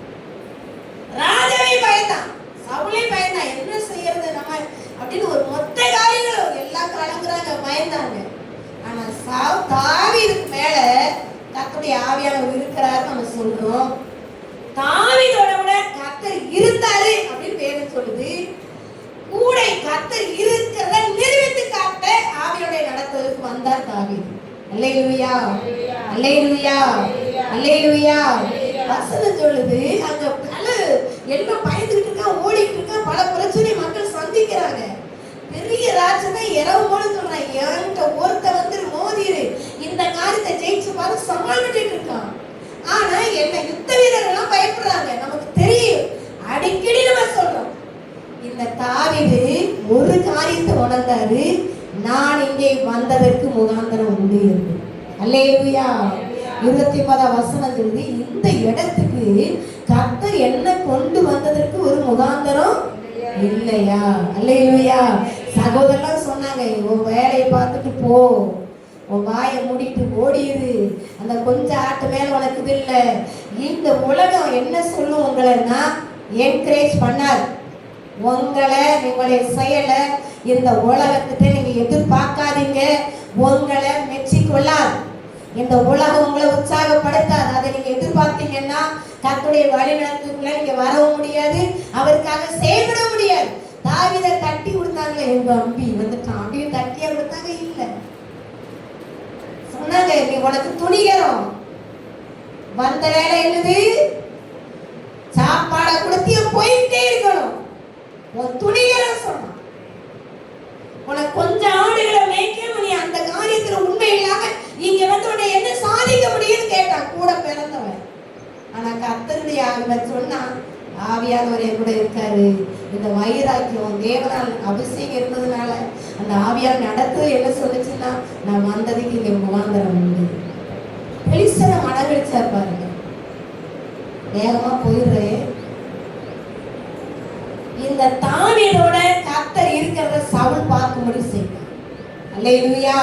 ராஜாவே பயந்தான், சவுலே பயந்தான், என்ன செய்யறது நம்ம அப்படின்னு ஒரு மொத்த காரியங்களும் எல்லா கலங்குறாங்க, பயந்தாங்க. ஆனா தாவீதுக்கு மேல கர்த்தருடைய ஆவியானவர் இருக்கிறாரு நம்ம சொல்றோம். தாவீதோட விட கர்த்தர் இருந்தாரு அப்படின்னு வேதம் சொல்லுது. கூட கர்த்தர் இருக்கிறத நிரூபித்து காட்ட ஆவியோட நடத்துவதற்கு வந்தார் தாவீது. அல்லேலூயா, அல்லேலூயா, அல்லேலூயா. வசனம் சொல்லுது, அங்க பல எல்லாம் பயந்துகிட்டு இருக்கா, ஓடிட்டு இருக்கா, பல பிரச்சனை மக்கள் சந்திக்கிறாங்க. பெரிய ராஜனை இரவு போல சொல்றான், என்கிட்ட ஒருத்த வந்து மோதிரு, இந்த காரியத்தை ஜெயிச்சு பாரு, சமாளிட்டு இருக்கான். ஆனா என்ன யுத்த வீரர்கள் எல்லாம் பயப்படுறாங்க. நமக்கு தெரியும், அடிக்கடி நம்ம சொல்றோம். இந்த தாவீது ஒரு காரியத்தை உணர்ந்தாரு, நான் இங்கே வந்ததற்கு முகாந்தரம் உண்டு என்று. அல்லேலூயா. 29 வசனம் சொல்லுது, இந்த இடத்துக்கு கர்த்தர் என்ன கொண்டு வந்ததற்கு ஒரு முகாந்தரம் இல்லையா. அல்லேலூயா. சகோதரலாம் சொன்னாங்க, உன் வேலையை பார்த்துட்டு போ, உன் வாயை மூடிட்டு ஓடிடு, அந்த கொஞ்சம் ஆட்டு மேல உனக்கு இல்ல. இந்த உலகம் என்ன சொல்லும் உங்களைன்னா, என்கரேஜ் பண்ணாது உங்களை, உங்களுடைய செயலை இந்த உலகத்திட்ட நீங்க எதிர்பார்க்காதீங்க, உங்களை மெச்சிக்கொள்ளாது. இந்த உலகம் உங்களை உற்சாகப்படுத்தாது. அதை நீங்க எதிர்பார்த்தீங்கன்னா கர்த்தருடைய வழிநடத்துக்குள்ள நீங்க வரவும் முடியாது, அவருக்காக செயல்பட முடியாது. தாவீதை தட்டி கொடுத்தாங்களே, எங்க அம்பி வந்துட்டான் அப்படின்னு தட்டியா கொடுத்தாங்க இல்ல, சொன்னாங்க நீ உனக்கு துணிகரம் வந்த வேலை என்னது, சாப்பாடை கொடுத்திய போயிட்டே இருக்கணும், உன் துணிகரம் சொன்னான். உனக்கு கொஞ்சம் ஆடுகளை மேய்க்க நீ அந்த காரியத்துல உண்மை இல்லாம இங்க வந்து உன்னை என்ன சாதிக்க முடியும்னு கேட்டான் கூட பிறந்தவன். ஆனா கர்த்தருடைய ஆவியானவர் சொன்னா, ஆவியானவர் என் கூட இருக்காரு, இந்த வைராக்கியம் தேவனால் அபிஷேகம் இருந்ததுனால அந்த ஆவியார் நடத்து என்ன சொல்லுச்சுன்னா, நான் வந்ததுக்கு இங்க முகாந்திரம் உண்டு. பெலிஸ்தரை மடங்கடிச்சா பாருங்க. வேகமா போயிடுறேன். இந்த தாவீதோட கர்த்தர் இருக்கிறத சவுல் பார்க்கும்படி செய்தார். அல்லேலூயா,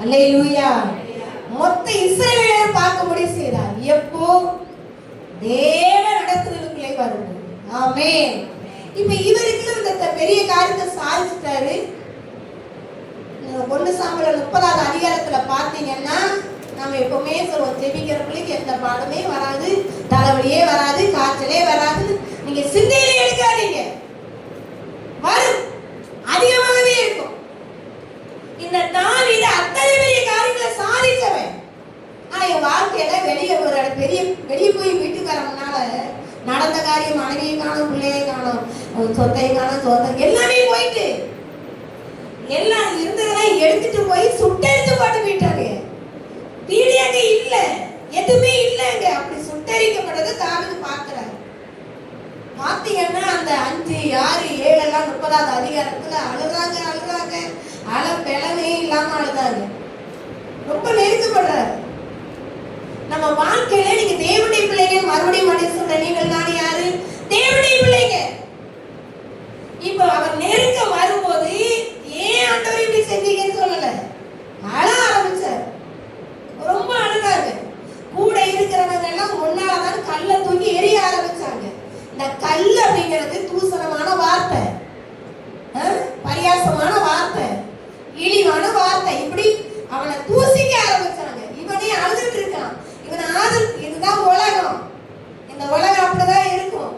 அல்லேலூயா. மொத்த இஸ்ரவேலர் பார்க்கும்படி செய்தார். எப்போ? தேவ நடத்துதலுக்குள்ளே வரும்போது. ஆமென். இப்ப இவருக்கு இந்த பெரிய காரியத்தை சாதிச்சிட்டாரு. 1 சாமுவேல் 30வது அதிகாரத்துல பாத்தீங்கன்னா, நம்ம எப்பவுமே சொல்லுவோம், ஜெபிக்கிறவங்களுக்கு எந்த பாடமே வராது, தலைவலியே வராது, காய்ச்சலே வராது. நீங்க சிந்தையிலே எடுக்காதீங்க, வரும், அதிகமாகவே இருக்கும். இந்த தாவீது அத்தனை பெரிய காரியங்களை சாதிச்சவன். ஆனா என் வாழ்க்கையில வெளியே போய் வீட்டுக்கு வரமுனால நடந்த காரியம், மனைவியை காணும், பிள்ளையை காணும், சொத்தை காணும், சொத்தை எல்லாமே போயிட்டு, எல்லாம் இருந்ததெல்லாம் எடுத்துட்டு போய் சுட்டெரிச்சு போட்டு போயிட்டாங்க. வீடியோங்க இல்ல, எதுவுமே இல்லைங்க. அப்படி சுட்டரிக்கப்பட்டது தாவீது பார்க்கிறார். பாத்தீங்கன்னா அந்த 5, 6, 7 எல்லாம் 30வது அதிகாரத்துல அழுறாங்க, பெலவே இல்லாம அழுதாங்க. ரொம்ப நெருக்கப்படுறாரு. நம்ம வாழ்க்கையில நீங்க தேவனுடைய பிள்ளைங்க, மறுபடியும் சொல்ற நீங்கள் நான் யாரு? தேவனுடைய பிள்ளைங்க. இப்ப அவர் நெருக்க வரும்போது ஏன் ஆண்டவர் இப்படி செஞ்சீங்கன்னு சொல்லல, அழ ஆரம்பிச்சார். ரொம்ப அழுதாங்க. கூட இருக்கிறவங்க எல்லாம் ஒன்னாலதான் கல்லை தூக்கி எரிய ஆரம்பிச்சாங்க. இந்த கல் அப்படிங்கிறது தூசணமான வார்த்தை, பரியாசமான வார்த்தை, இழிவான வார்த்தை. இப்படி அவனை தூசிக்க ஆரம்பிச்சாங்க. இவனே அழுதுட்டு இருக்கான். இதுதான் உலகம். இந்த உலகம் அப்படிதான் இருக்கும்.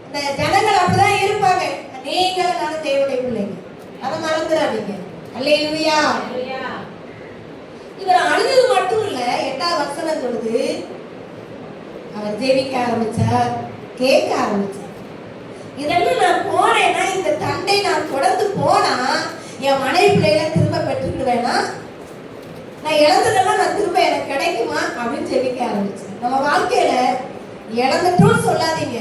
இந்த ஜனங்கள் அப்படிதான் இருப்பாங்க. நீங்கள் நானும் தேவனுடைய பிள்ளைங்க, அதை மறந்துடாதீங்க. அல்லேலூயா. இவர் அழுது மட்டும் இல்ல, 8வது வசனம் சொல்லுது, அவர் ஜெபிக்க ஆரம்பிச்சார், கேட்க ஆரம்பிச்சார். இதெல்லாம் நான் போனேன்னா, இந்த தண்டை நான் தொடர்ந்து போனா என் மனைவி பிள்ளைகளை திரும்ப பெற்றுக்கிடுவேனா, நான் இழந்ததெல்லாம் நான் திரும்ப எனக்கு கிடைக்குமா அப்படின்னு ஜெபிக்க ஆரம்பிச்சேன். நம்ம வாழ்க்கையில இழந்துட்டோம்னு சொல்லாதீங்க,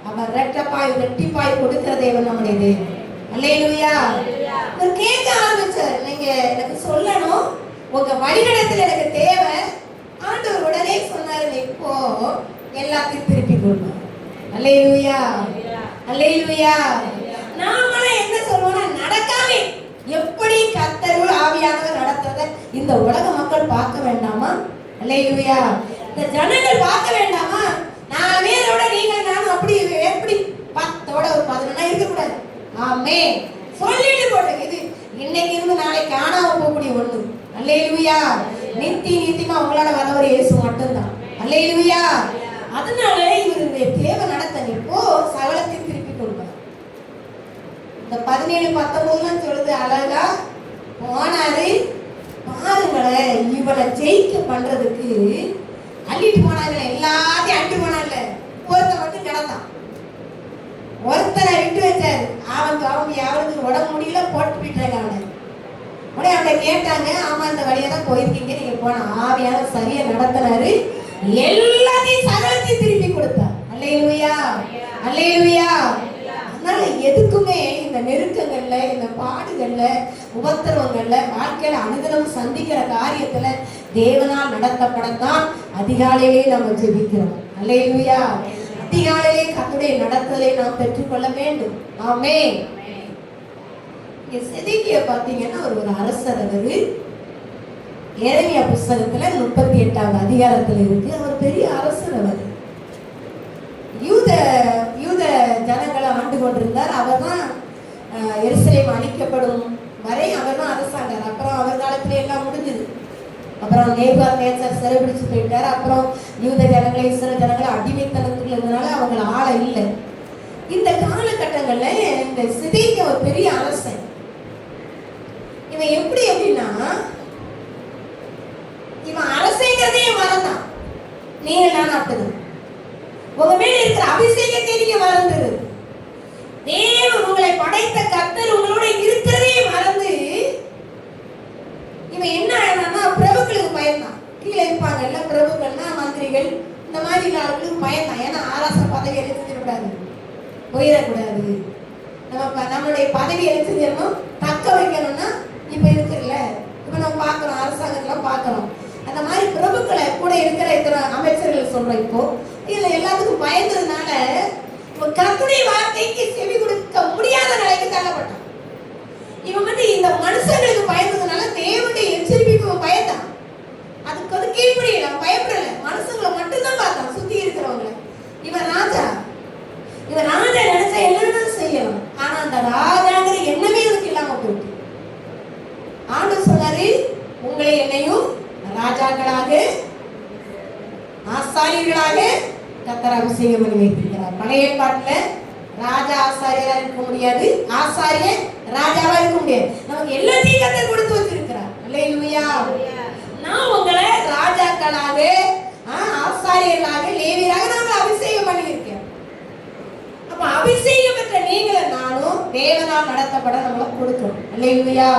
அவர் ரெட்டிப்பாய் கொடுக்கிற தேவன் நம்முடைய தேவன். அல்லேலூயா. கேட்க ஆரம்பிச்சார். நீங்க எனக்கு சொல்லணும், உங்க வழிநடத்துல எனக்கு தேவை. ஆண்டவர் உடனே சொன்னாரு, இப்போ எல்லாத்தையும் திருப்பி கொடுங்க. அல்லேலூயா, அல்லேலூயா. நாமளே என்ன சொல்லுவோம்னா, நடக்காமே எப்படி கர்த்தர் ஆவியானவர் நடத்துறத இந்த உலக மக்கள் பார்க்க வேண்டாமா? அல்லேலூயா. இந்த ஜனங்கள் பார்க்க வேண்டாமா? 4 பேரோட நீங்கள் நானும் அப்படி எப்படி 10ஓட ஒரு 11 இருக்கக்கூடாது. ஆமென். சொல்லிட்டு போட்டேன். இது இன்னைக்கு இருந்து நாளைக்கு காணாம போகக்கூடிய ஒண்ணு. அல்லேலூயா. நித்தியமா உங்களோட வரவர் இயேசு மட்டும்தான். அல்லேலூயா. அதனால இவருடைய தேவை நடத்த இப்போ சகலத்தை திருப்பி கொடுப்பார். இந்த 17, 19 சொல்லுது, அழகா போனாரு. பாருங்களேன், இவனை ஜெயிக்க பண்றதுக்கு அள்ளிட்டு போனாங்க, எல்லாத்தையும் அள்ளி போனாங்க. ஒருத்த மட்டும் கிடந்தான். ஒருத்தனை விட்டு வச்சாரு. அவனுக்கு உடம்பு முடியல, போட்டு போயிட்டாங்க அவனை. உடனே அவனை கேட்டாங்க, ஆமா இந்த வழியா தான் போயிருக்கீங்க, நீங்க போன ஆவியான சரியா நடத்தினாரு, எல்லாத்தையும் சகலத்தையும் திருப்பி கொடுத்தார். அல்லேலூயா, அல்லேலூயா. அதனால எதுக்குமே இந்த நெருக்கங்கள்ல, இந்த பாடுகள்ல, உபத்திரவங்கள்ல, வாழ்க்கையில அனுதினம் சந்திக்கிற காரியத்துல தேவனால் நடத்தப்படத்தான் அதிகாலையிலே நம்ம ஜெபிக்கிறோம். அல்லேலூயா. அதிகாலையிலே கர்த்தருடைய நடத்தலை நாம் பெற்றுக்கொள்ள வேண்டும். ஆமென். எசேக்கியா பாத்தீங்கன்னா ஒரு அரசர். அவரு எரேமியா புத்தகத்துல 38வது அதிகாரத்துல இருக்கு. அவர் பெரிய அரசர். அவர் யூத ஜனங்களை ஆண்டு கொண்டிருந்தார். அவர் தான் எருசலேம் அழிக்கப்படும் வரை அவர் தான் அரசாண்டார். அப்புறம் அவர் காலத்துல எல்லாம் முடிஞ்சது. அப்புறம் நேபுகாத்நேச்சார் சிறைபிடிச்சு போயிட்டார். அப்புறம் யூத ஜனங்களை, இஸ்ரவேல் ஜனங்களை அடிமைத்தனத்துக்குள்ள இருந்தனால அவங்க ஆள இல்லை. இந்த காலகட்டங்கள்ல இந்த எசேக்கியா ஒரு பெரிய அரசன். இவன் எப்படி அப்படின்னா, இவன் அரசேங்கிறதே மறந்தான். நீங்க நான் அப்படிதான். உங்க மேல இருக்கிற அபிஷேகத்தை நீங்க மறந்துரு. தேவன் உங்களை படைத்த கர்த்தர் உங்களோட இருக்கிறதே மறந்து இவன் என்ன ஆயிடுறான்னா, பிரபுக்களுக்கு பயந்தான். கீழே இருப்பாங்கல்ல பிரபுக்கள்னா, மந்திரிகள், இந்த மாதிரி ஆளுகளுக்கு பயந்தான். ஏன்னா ஆராச பதவி எடுத்துக்கூடாது, போயிடக்கூடாது. நம்மளுடைய பதவி எடுத்துக்கணும், தக்க வைக்கணும்னா இப்ப இருக்குல்ல, இப்ப நம்ம பாக்குறோம், அரசாங்கத்துல பாக்குறோம். அந்த மாதிரி பிரபுக்களை கூட இருக்கிற இத்தனை அமைச்சர்கள் சொல்றோம். இப்போ இதுல எல்லாத்துக்கும் பயந்ததுனால கர்த்தருடைய வார்த்தைக்கு செவி கொடுக்க முடியாத நிலைக்கு தள்ளப்பட்டான். இவன் இந்த மனுஷங்களுக்கு பயந்ததுனால தேவனுடைய எச்சரிப்புக்கு பயந்தான். அதுக்கு கீழ்ப்படியல, பயப்படல, மனுஷங்களை மட்டும்தான் பார்த்தான், சுத்தி இருக்கிறவங்களை. இவன் ராஜா நினைச்சா என்னன்னு செய்யலாம். ஆனா அந்த ராஜாங்கிற எண்ணமே இவனுக்கு இல்லாம போயிட்டு ஆண்டவர் சொன்னாரு, உங்களை என்னையும் ராஜாக்களாக ஆசாரியர்களாக கர்த்தர் அபிஷேகம் பண்ணி வைத்திருக்கிறார். பழைய ஏற்பாட்டுல ராஜா ஆசாரியரா இருக்க முடியாது, ஆசாரியன் ராஜாவா இருக்க முடியாது. நமக்கு எல்லாத்தையும் கர்த்தர் கொடுத்து வச்சிருக்கிறார். அல்லேலூயா. நான் உங்களை ராஜாக்களாக ஆசாரியர்களாக லேவியராக நான் அபிஷேகம் பண்ணியிருக்கேன். அப்ப அபிஷேகம் பெற்ற நீங்களும் நானும் தேவனால் நடத்தப்பட நம்மள கொடுக்கணும். அல்லேலூயா.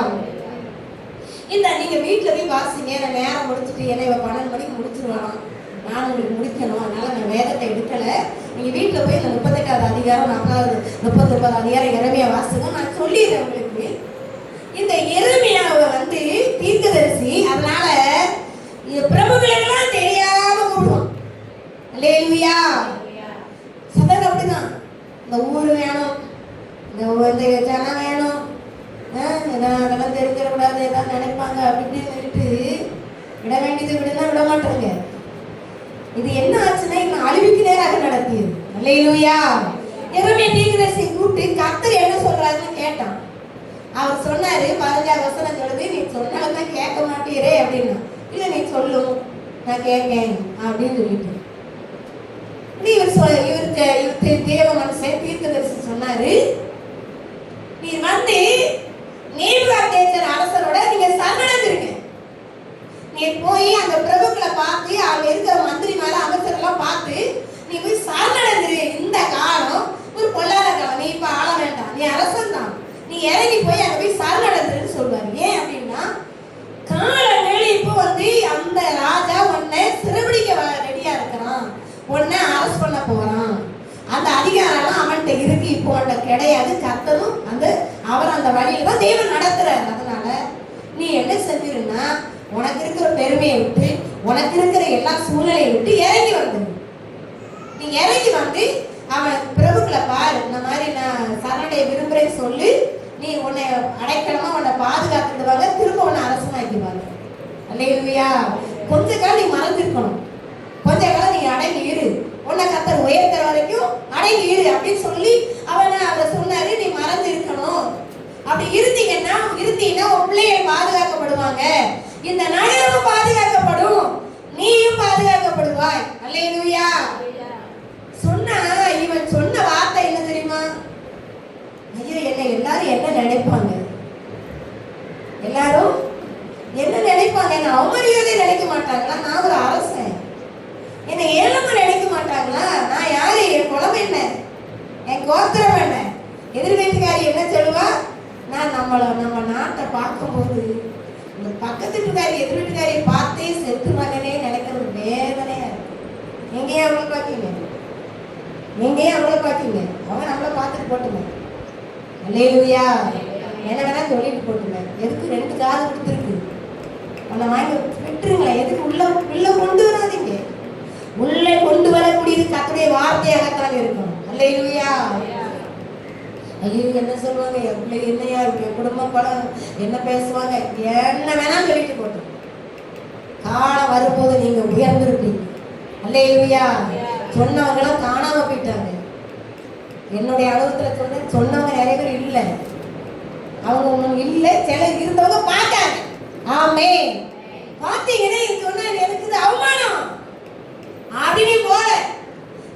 இந்த நீங்க வீட்டுல போய் வாசிங்க. நான் நேரம் முடிச்சுட்டு ஏன்னா 12 மணிக்கு முடிச்சிருவானா, நான் உங்களுக்கு முடிக்கணும், அதனால நான் வேதத்தை எடுக்கல. நீங்க வீட்டுல போய் இந்த 38வது அதிகாரம் 39வது அதிகாரம் எரேமியா வாசிங்க. நான் சொல்லிடுறேன் உங்களுக்கு. இந்த எரேமியாவை தீர்க்கதரிசி, அதனால பிரபுக்களெல்லாம் தெரியாம கூடுவான். அல்லேலூயா. சதன் அப்படிதான். இந்த ஊர் வேணும், இந்த ஜனம் வேணும், அதெல்லாம் தெரிஞ்சிடக்கூடாது, ஏதாவது நினைப்பாங்க அப்படின்னு சொல்லிட்டு விட வேண்டியது விடலாம் விட மாட்டாங்க. இது என்ன ஆச்சுன்னா இன்னும் அழிவுக்கு நேராக நடத்தியது. அல்லேலூயா. எரேமியா தீர்க்கதரிசி கூப்பிட்டு கர்த்தர் என்ன சொல்றாருன்னு கேட்டான். அவர் சொன்னாரு, 15 வசனம் சொல்லுது, நீ சொன்னால்தான் கேட்க மாட்டீரே அப்படின்னா. இல்ல நீ சொல்லும், நான் கேட்கேன் அப்படின்னு சொல்லிட்டு இவருக்கு தேவ மனுஷன் தீர்க்கதரிசி சொன்னாரு, நீ நேபுகாத்நேச்சர் அரசரோட நீங்க சரணடைஞ்சிருங்க. நீ போய் அந்த பிரபுக்களை பார்த்து, அவங்க இருக்கிற மந்திரி மேல அமைச்சரெல்லாம் பார்த்து நீ போய் சரணடைஞ்சிரு. இந்த காலம் ஒரு பொல்லாத காலம், நீ இப்ப ஆள வேண்டாம், நீ அரசன் தான், நீ இறங்கி போய் அங்க போய் சரணடைஞ்சிருன்னு சொல்வாரு. ஏன் அப்படின்னா காலங்கள் இப்போ அந்த ராஜா உன்னை சிறைபிடிக்க ரெடியா இருக்கிறான், உன்னை அரஸ்ட் பண்ண போறான். அந்த அதிகாரம் அவன்கிட்ட இருக்கு, இப்போ அவன்கிட்ட கிடையாது. கர்த்தரும் அவர் அந்த வழியில தான் தேவன் நடத்துறாரு. அதனால நீ என்ன செஞ்சிருன்னா, உனக்கு இருக்கிற பெருமையை விட்டு, உனக்கு இருக்கிற எல்லா சூழ்நிலையை விட்டு இறங்கி வந்துரு. நீ இறங்கி அவன் பிரபுக்களை பாரு, இந்த மாதிரி நான் சரணடைய விரும்புறேன்னு சொல்லி நீ உன்னை அடைக்கலமா உன்னை பாதுகாத்துடுவாங்க, திரும்ப உன்னை அரசனாக்கிடுவாங்க. அல்லேலூயா. கொஞ்ச காலம் நீ மறந்துருக்கணும், கொஞ்ச காலம் நீ அடங்கி இரு, உன்னை கர்த்தர் உயர்த்துற வரைக்கும் அடங்கி இரு அப்படின்னு சொல்லி அவர் சொன்னாரு. நீ மறந்து இருக்கணும். அப்படி இருந்தீங்கன்னா உன் பிள்ளைகள் பாதுகாக்கப்படுவாங்க, இந்த நகரமும் பாதுகாக்கப்படும், நீயும் பாதுகாக்கப்படுவாய். அல்லேலூயா. சொன்னா இவன் சொன்ன வார்த்தை என்ன தெரியுமா? ஐயோ, எல்லாரும் என்ன நினைப்பாங்க, எல்லாரும் என்ன நினைப்பாங்க, என்ன அவமரியாதை நினைக்க மாட்டாங்களா? நான் ஒரு அரசன், என்னை ஏழமா நினைக்க மாட்டாங்களா? நான் யாரு, என் குலம் என்ன, என் கோத்திரம் என்ன? எதிர் வீட்டுக்காரி என்ன சொல்லுவா? நான் நம்ம நாட்டை பார்க்கும்போது இந்த பக்கத்து வீட்டுக்காரி எதிர் வீட்டுக்காரியை பார்த்தே செத்து மகனே நினைக்கிறது வேதனையா இருக்கு. எங்கேயும் அவங்கள பார்க்கீங்க, எங்கேயும் அவங்கள பார்க்கீங்க, அவங்க நம்மளை பார்த்துட்டு போட்டுங்க. அல்லேலூயா. என்ன வேணா சொல்லிட்டு போட்டுங்க. எதுக்கு 2 காது கொடுத்துருக்கு, உன்னை வாங்கி விட்டுருங்களேன். எதுக்கு உள்ள கொண்டு வராதீங்க. உள்ளே கொண்டு வரக்கூடியது கர்த்தருடைய வார்த்தையாகத்தான் இருக்கணும். அல்லேலூயா. ஐயோ, என்ன சொல்லுவாங்க, என் பிள்ளை என்னையா இருக்கு, என் குடும்பம் படம் என்ன பேசுவாங்க, என்ன வேணாலும் சொல்லிட்டு போட்டோம். காலம் வரும்போது நீங்க உயர்ந்திருப்பீங்க. அல்லேலூயா. சொன்னவங்களாம் காணாம போயிட்டாங்க. என்னுடைய அனுபவத்துல சொன்னவங்க நிறைய பேர் இல்லை, அவங்க ஒன்றும் இல்லை, சிலர் இருந்தவங்க பார்த்தாங்க. ஆமே. பார்த்தீங்கன்னா சொன்னா எனக்கு அவமானம் அப்படின்னு போல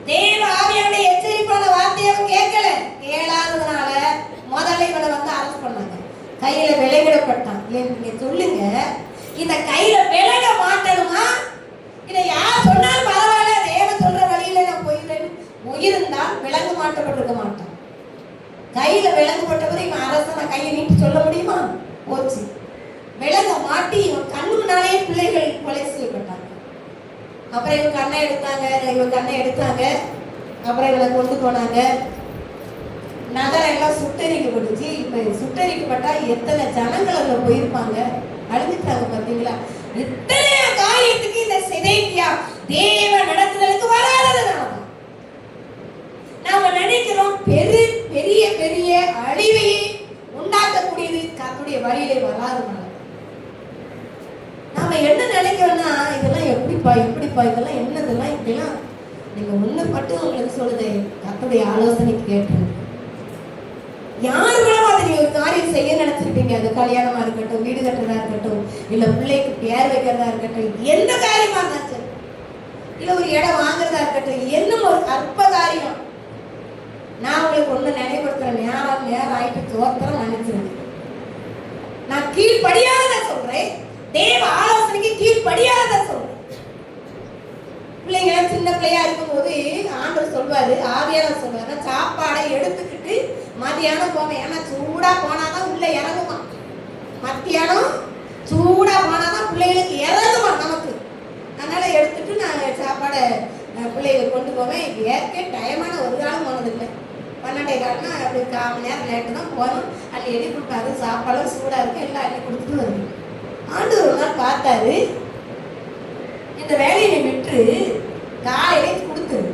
தேவ ஆவியானுடைய எச்சரிப்பான வார்த்தையை கேட்கல. கேளாததுனால முதல்ல இவனை அரசு பண்ணாங்க, கையில விலகிடப்பட்டான். நீங்க சொல்லுங்க, இந்த கையில விலக மாட்டணுமா? இதை யார் சொன்னாலும் பரவாயில்ல, தேவ சொல்ற வழியில நான் போயிட்டேன்னு உயிருந்தால் விலங்கு மாட்டப்பட்டிருக்க மாட்டான். கையில விலங்குப்பட்டவர் இவன் அரசனை கையை நீட்டு சொல்ல முடியுமா? போச்சு. விலங்க மாட்டி இவன் கண்ணு முன்னாலே பிள்ளைகள் கொலை செய்யப்பட்டாங்க. அப்புறம் இவன் கண்ணை எடுத்தாங்க, அப்புறம் இவனை கொண்டு போனாங்க. நகரம் எல்லாம் சுட்டரிக்கப்பட்டுச்சு. இப்ப சுட்டரிக்கப்பட்டா எத்தனை ஜனங்கள் அதுல போயிருப்பாங்க, அழுதுட்டாங்க பாத்தீங்களா? இத்தனை காரியத்துக்கு இந்த சிதைக்கியா தேவ நடத்துதலுக்கு வராததுனால நாம நினைக்கிறோம் பெரிய பெரிய அழிவையை உண்டாக்கக்கூடியது கர்த்தருடைய வழியிலே வராதனால. நாம என்ன நினைக்கிறோம்னா, இதெல்லாம் எப்படிப்பா இதெல்லாம் என்னதெல்லாம் இப்படிலாம். நீங்க ஒண்ணு மட்டும் உங்களுக்கு சொல்லுது, கர்த்தருடைய ஆலோசனை கேட்டு யாரு மூலமா அதை நீ ஒரு காரியம் செய்ய நினைச்சிருப்பீங்க. அது கல்யாணமா இருக்கட்டும், வீடு கட்டுறதா இருக்கட்டும், இல்ல பிள்ளைக்கு பேர் வைக்கிறதா இருக்கட்டும், எந்த காரியமா இருந்தாலும், இல்ல ஒரு இடம் வாங்குறதா இருக்கட்டும், என்ன ஒரு அற்ப காரியம். நான் உங்களுக்கு ஒண்ணு நினைவுபடுத்துற நேரம் ஆயிட்டு தோத்திரம் நினைச்சிருங்க. நான் கீழ்படியாதத சொல்றேன், தேவ ஆலோசனைக்கு கீழ்படியாதத சொல்றேன். பிள்ளைங்க சின்ன பிள்ளையா இருக்கும்போது ஆண்டவர் சொல்வாரு, ஆவியானவர் சொல்வாரு, சாப்பாடை எடுத்துக்கிட்டு மதியானம் போவேன். ஏன்னா சூடா போனாதான் உள்ள இறங்குமா. மத்தியானம் சூடா போனாதான் பிள்ளைகளுக்கு இறங்குமா நமக்கு. அதனால எடுத்துட்டு நான் சாப்பாடை பிள்ளைகளுக்கு கொண்டு போவேன். ஏற்கனவே டைமான ஒரு காலம் போனதில்லை. 12 காலம்னா அப்படி 1/4 மணி நேரம் லேட்டு தான் போகணும். அள்ளி எடி கொடுத்தாரு, சாப்பாடும் சூடா இருக்கு, எல்லாம் அள்ளி கொடுத்துட்டு வருது. ஆண்டவர் ஒரு நாள் பார்த்தாரு, இந்த வேலையை விட்டு காலையிலே கொடுத்துரு,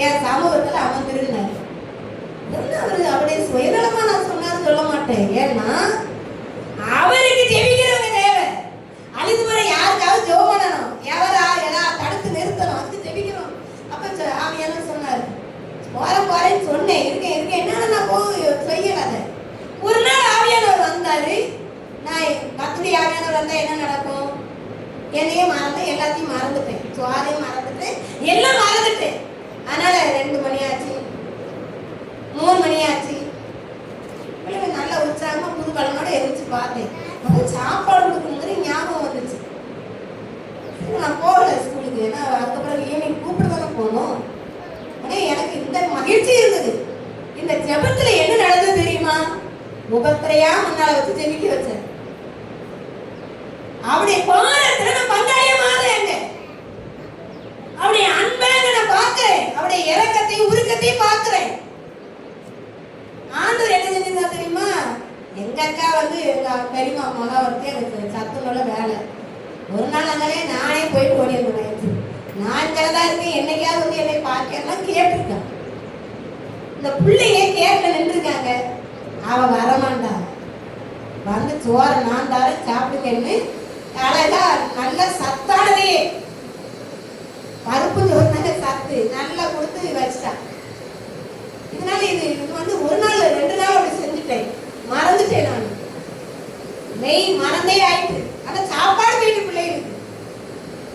என் சமூகத்துல அமர்ந்துருந்தாரு. அவரு அவருடைய சுயநலமா நான் சொன்னாரு சொல்ல மாட்டேன். ஏன்னா அவருக்கு ஜெபிக்கிறவங்க தேவை. அழுது முறை யாருக்காவது ஜெபம் பண்ணணும், எவரா தடுத்து நிறுத்தணும், அதுக்கு ஜெபிக்கிறோம். அப்ப ஆவியானவர் சொன்னாரு, போறேன்னு சொன்னேன், இருக்கேன் என்னால நான் செய்யலாத. ஒரு நாள் ஆவியானவர் வந்தாரு. நான் கர்த்தருடைய ஆவியானவர் வந்தா என்ன நடக்கும்? என்னையே மறந்து எல்லாத்தையும் மறந்துட்டேன், சுவாரையும் மறந்துட்டேன், எல்லாம் மறந்துட்டேன். அதனால 2 மணி ஆச்சு, 3 மணி ஆச்சு. நல்ல உற்சாகமா புது பழமோட எரிச்சு பார்த்தேன். சாப்பாடு கொடுக்கும்போது ஞாபகம் வந்துச்சு. நான் போகல ஸ்கூலுக்கு, ஏன்னா அதுக்கப்புறம் ஈவினிங் கூப்பிட்டு போகணும். உடனே எனக்கு இந்த மகிழ்ச்சி இருந்தது. இந்த ஜெபத்துல என்ன நடந்தது தெரியுமா? உபத்திரையா முன்னால வச்சு ஜெபிக்க வச்சேன். அவருடைய பாரத்துல நான் பங்காளியா மாறுறேன். அவருடைய அன்பை நான் பார்க்கிறேன், அவருடைய இரக்கத்தையும் உருக்கத்தையும் பார்க்கிறேன். ஆண்டவர் என்ன செஞ்சா தெரியுமா? எங்க அக்கா எங்க பெரியமா மகாவர்த்தி எனக்கு சத்துணவுல வேலை. ஒரு நாள் அங்கே நானே போயிட்டு ஓடி இருந்தேன். நான் இங்கதான் இருக்கேன், என்னைக்காவது என்னை பார்க்கலாம் கேட்டிருக்கேன். இந்த பிள்ளைய கேட்க நின்றுருக்காங்க. அவ வரமாட்டா, வந்து சோறை நான் தாரேன் சாப்பிடுங்கன்னு அழகா நல்ல சத்தானதே பருப்பு சோறுனாங்க, சத்து நல்லா கொடுத்து வச்சுட்டா. இதனால இது ஒரு நாள் 2 நாள் அப்படி செஞ்சுட்டேன், மறந்துட்டேன். நான் மெய் மறந்தே ஆயிட்டு. ஆனா சாப்பாடு வீட்டு பிள்ளைகளுக்கு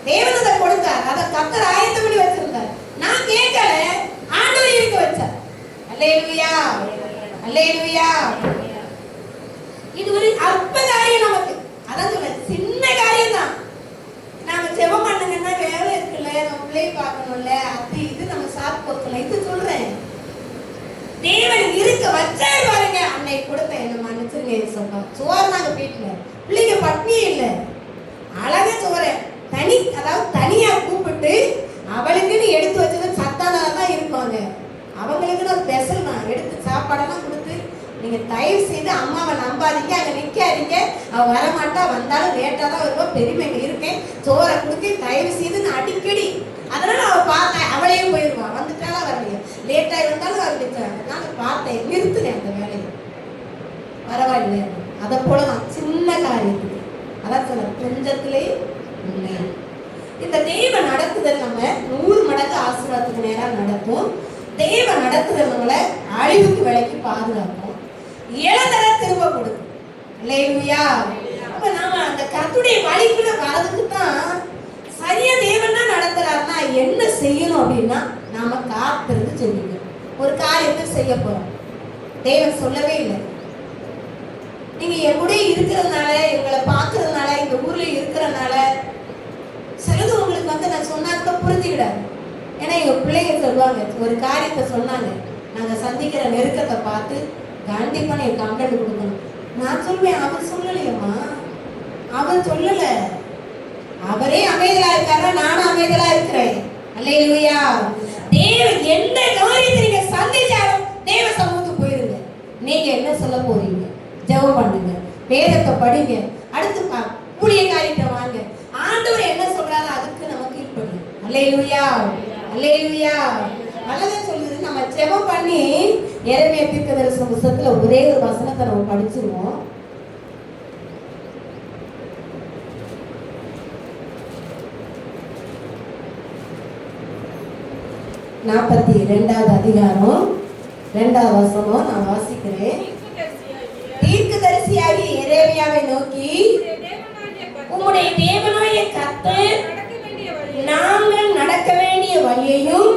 தேவன் அதை கொடுத்தார், அதை கர்த்தர் ஆயத்தம் பண்ணி வச்சிருந்தார். நான் கேட்கல, ஆண்டவர் இருக்க வச்சார். அல்லேலூயா, அல்லேலூயா. இது ஒரு அற்ப காரியம் நமக்கு. அதான் சொல்ல, சின்ன காரியம் தான். நாம ஜெபம் பண்ணுங்கன்னா வேலை இருக்குல்ல, நம்ம பிள்ளையை பார்க்கணும்ல, அது இது நம்ம சாப்பிட்டு கொடுக்கல. இது சொல்றேன், தேவன் இருக்க வச்சாரு பாருங்க. அன்னை கொடுத்த என்ன மன்னிச்சிருங்க சொன்னா சோறு நாங்க வீட்டுல பிள்ளைங்க பட்னியே இல்லை, அழகா சோறை அதாவது தனியா கூப்பிட்டு அவளுக்குன்னு எடுத்து வச்சது சத்தானதான் இருப்பாங்க. அவங்களுக்குன்னு ஒரு ஸ்பெஷல் தான் எடுத்து சாப்பாடெல்லாம் கொடுத்து, நீங்க தயவு செய்து அம்மாவை நம்பாதீங்க, அங்க நிக்காதீங்க, அவ வரமாட்டா, வந்தாலும் லேட்டா தான் வருவோம், பெருமைங்க இருக்கேன், சோறை கொடுத்து தயவு செய்து நான் அடிக்கடி. அதனால அவ பார்த்தேன், அவளையும் போயிடுவான், வந்துட்டாலும் வரலையா, லேட்டா இருந்தாலும் வரலிச்சாங்க. நான் பார்த்தேன், நிறுத்துனேன் அந்த வேலையை. பரவாயில்ல, அதை போலதான் சின்ன காரியத்துக்கு. அதான் சொல்ல, கொஞ்சத்திலே உண்மை. இந்த தெய்வ நடத்துதல் நம்ம 100 மடங்கு ஆசீர்வாதத்துக்கு நேரம் நடக்கும். தெய்வ நடத்துதல் நம்மளை அழிவுக்கு விலைக்கு பாதுகாக்கும், இழந்தர திரும்ப கொடுக்கும். இல்லையா? அப்ப நாம அந்த கர்த்தருடைய வழிக்குள்ள வரதுக்கு தான் சரியா தேவன் தான் நடத்துறாருன்னா என்ன செய்யணும் அப்படின்னா, நாம காத்திருந்து செய்யணும். ஒரு காரியத்தை செய்ய போறோம், தேவன் சொல்லவே இல்லை, நீங்க என் கூட இருக்கிறதுனால, எங்களை பார்க்கறதுனால, இந்த ஊர்ல இருக்கிறதுனால சிலது உங்களுக்கு நான் சொன்னா கூட புரிஞ்சுக்கிடாது. ஏன்னா எங்க பிள்ளைங்க சொல்லுவாங்க, ஒரு காரியத்தை சொன்னாங்க, நாங்க சந்திக்கிற நெருக்கத்தை பார்த்து கண்டிப்பா நீங்க கம்ப்ளைண்ட் கொடுக்கணும். நான் சொல்வேன், அவர் சொல்லலையம்மா, அவர் சொல்லல, அவரே அமைதலா இருக்காரா, நானும் அமைதலா இருக்கிறேன். அல்லேலூயா. தேவன் எந்த காரியத்தை நீங்க சந்திச்சாலும் தேவ சமூகத்துக்கு போயிருங்க. நீங்க என்ன சொல்ல போறீங்க? ஜெபம் பண்ணுங்க, வேதத்தை படிங்க, அடுத்து ஊழியக்காரிட்ட வாங்க. ஆண்டவர் என்ன சொல்றாரு அதுக்கு நம்ம கீழ்ப்படியும். அல்லேலூயா, அல்லேலூயா. அழகா சொல்லுது. நம்ம ஜெபம் பண்ணி எரேமியா தீர்க்கதரிசன புத்தகத்துல ஒரே ஒரு வசனத்தை நம்ம படிச்சிருவோம். 42வது அதிகாரம் 2வது வசனம் நான் வாசிக்கிறேன். தீர்க்கதரிசியாகிய எரேமியாவை நோக்கி, உம்முடைய தேவனாகிய கர்த்தர் நாங்கள் நடக்க வேண்டிய வழியையும்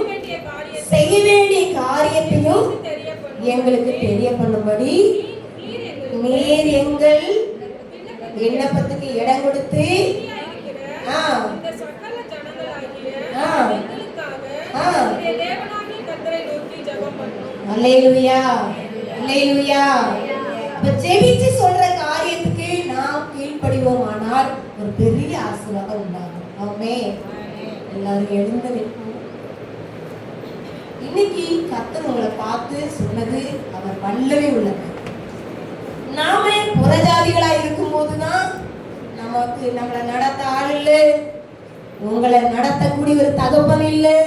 செய்ய வேண்டிய காரியத்தையும் எங்களுக்கு தெரிய பண்ணும்படி நீர் எங்கள் விண்ணப்பத்துக்கு இடம் கொடுத்து அல்லேலூயா, அல்லேலூயா. ஜெபிச்சு சொல்ற காரியத்துக்கு நாம் கீழ்ப்படிவோமானால் ஒரு பெரிய ஆசீர்வாதம் உண்டாகும். ஆமென். எல்லாரும் எழுந்து நிற்போம். இன்னைக்கு கர்த்தர் உங்களை பார்த்து சொன்னது அவர் வல்லவே உள்ளது. நாம புறஜாதிகளா இருக்கும் போதுதான் நமக்கு நம்மளை நடத்த ஆள் இல்லை, உங்களை நடத்தக்கூடிய ஒரு தகப்பன் இல்லை.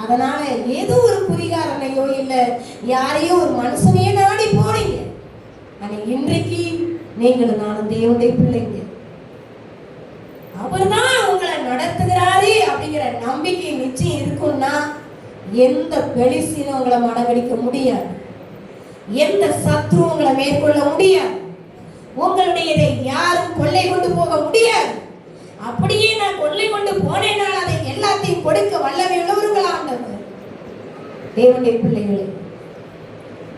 அதனால ஏதோ ஒரு குறிகாரனையோ இல்ல யாரையோ ஒரு மனுஷனையே நாடி போறீங்க. ஆனா இன்றைக்கு நீங்களும் நானும் தேவனுடைய பிள்ளைங்க. அவர்தான் உங்களை நடத்துகிறாரு அப்படிங்கிற நம்பிக்கை நிச்சயம் இருக்கும்னா எந்த பெலிசினும் உங்களை மடங்கடிக்க முடியாது, எந்த சத்ரு உங்களை மேற்கொள்ள முடியாது, உங்களுடைய யாரும் கொள்ளை கொண்டு போக முடியாது. அப்படியே நான் கொள்ளை கொண்டு போனேனால் அதை எல்லாத்தையும் கொடுக்க வல்லமை உள்ளவர்கள் ஆண்டவர். தேவனுடைய பிள்ளைகளே,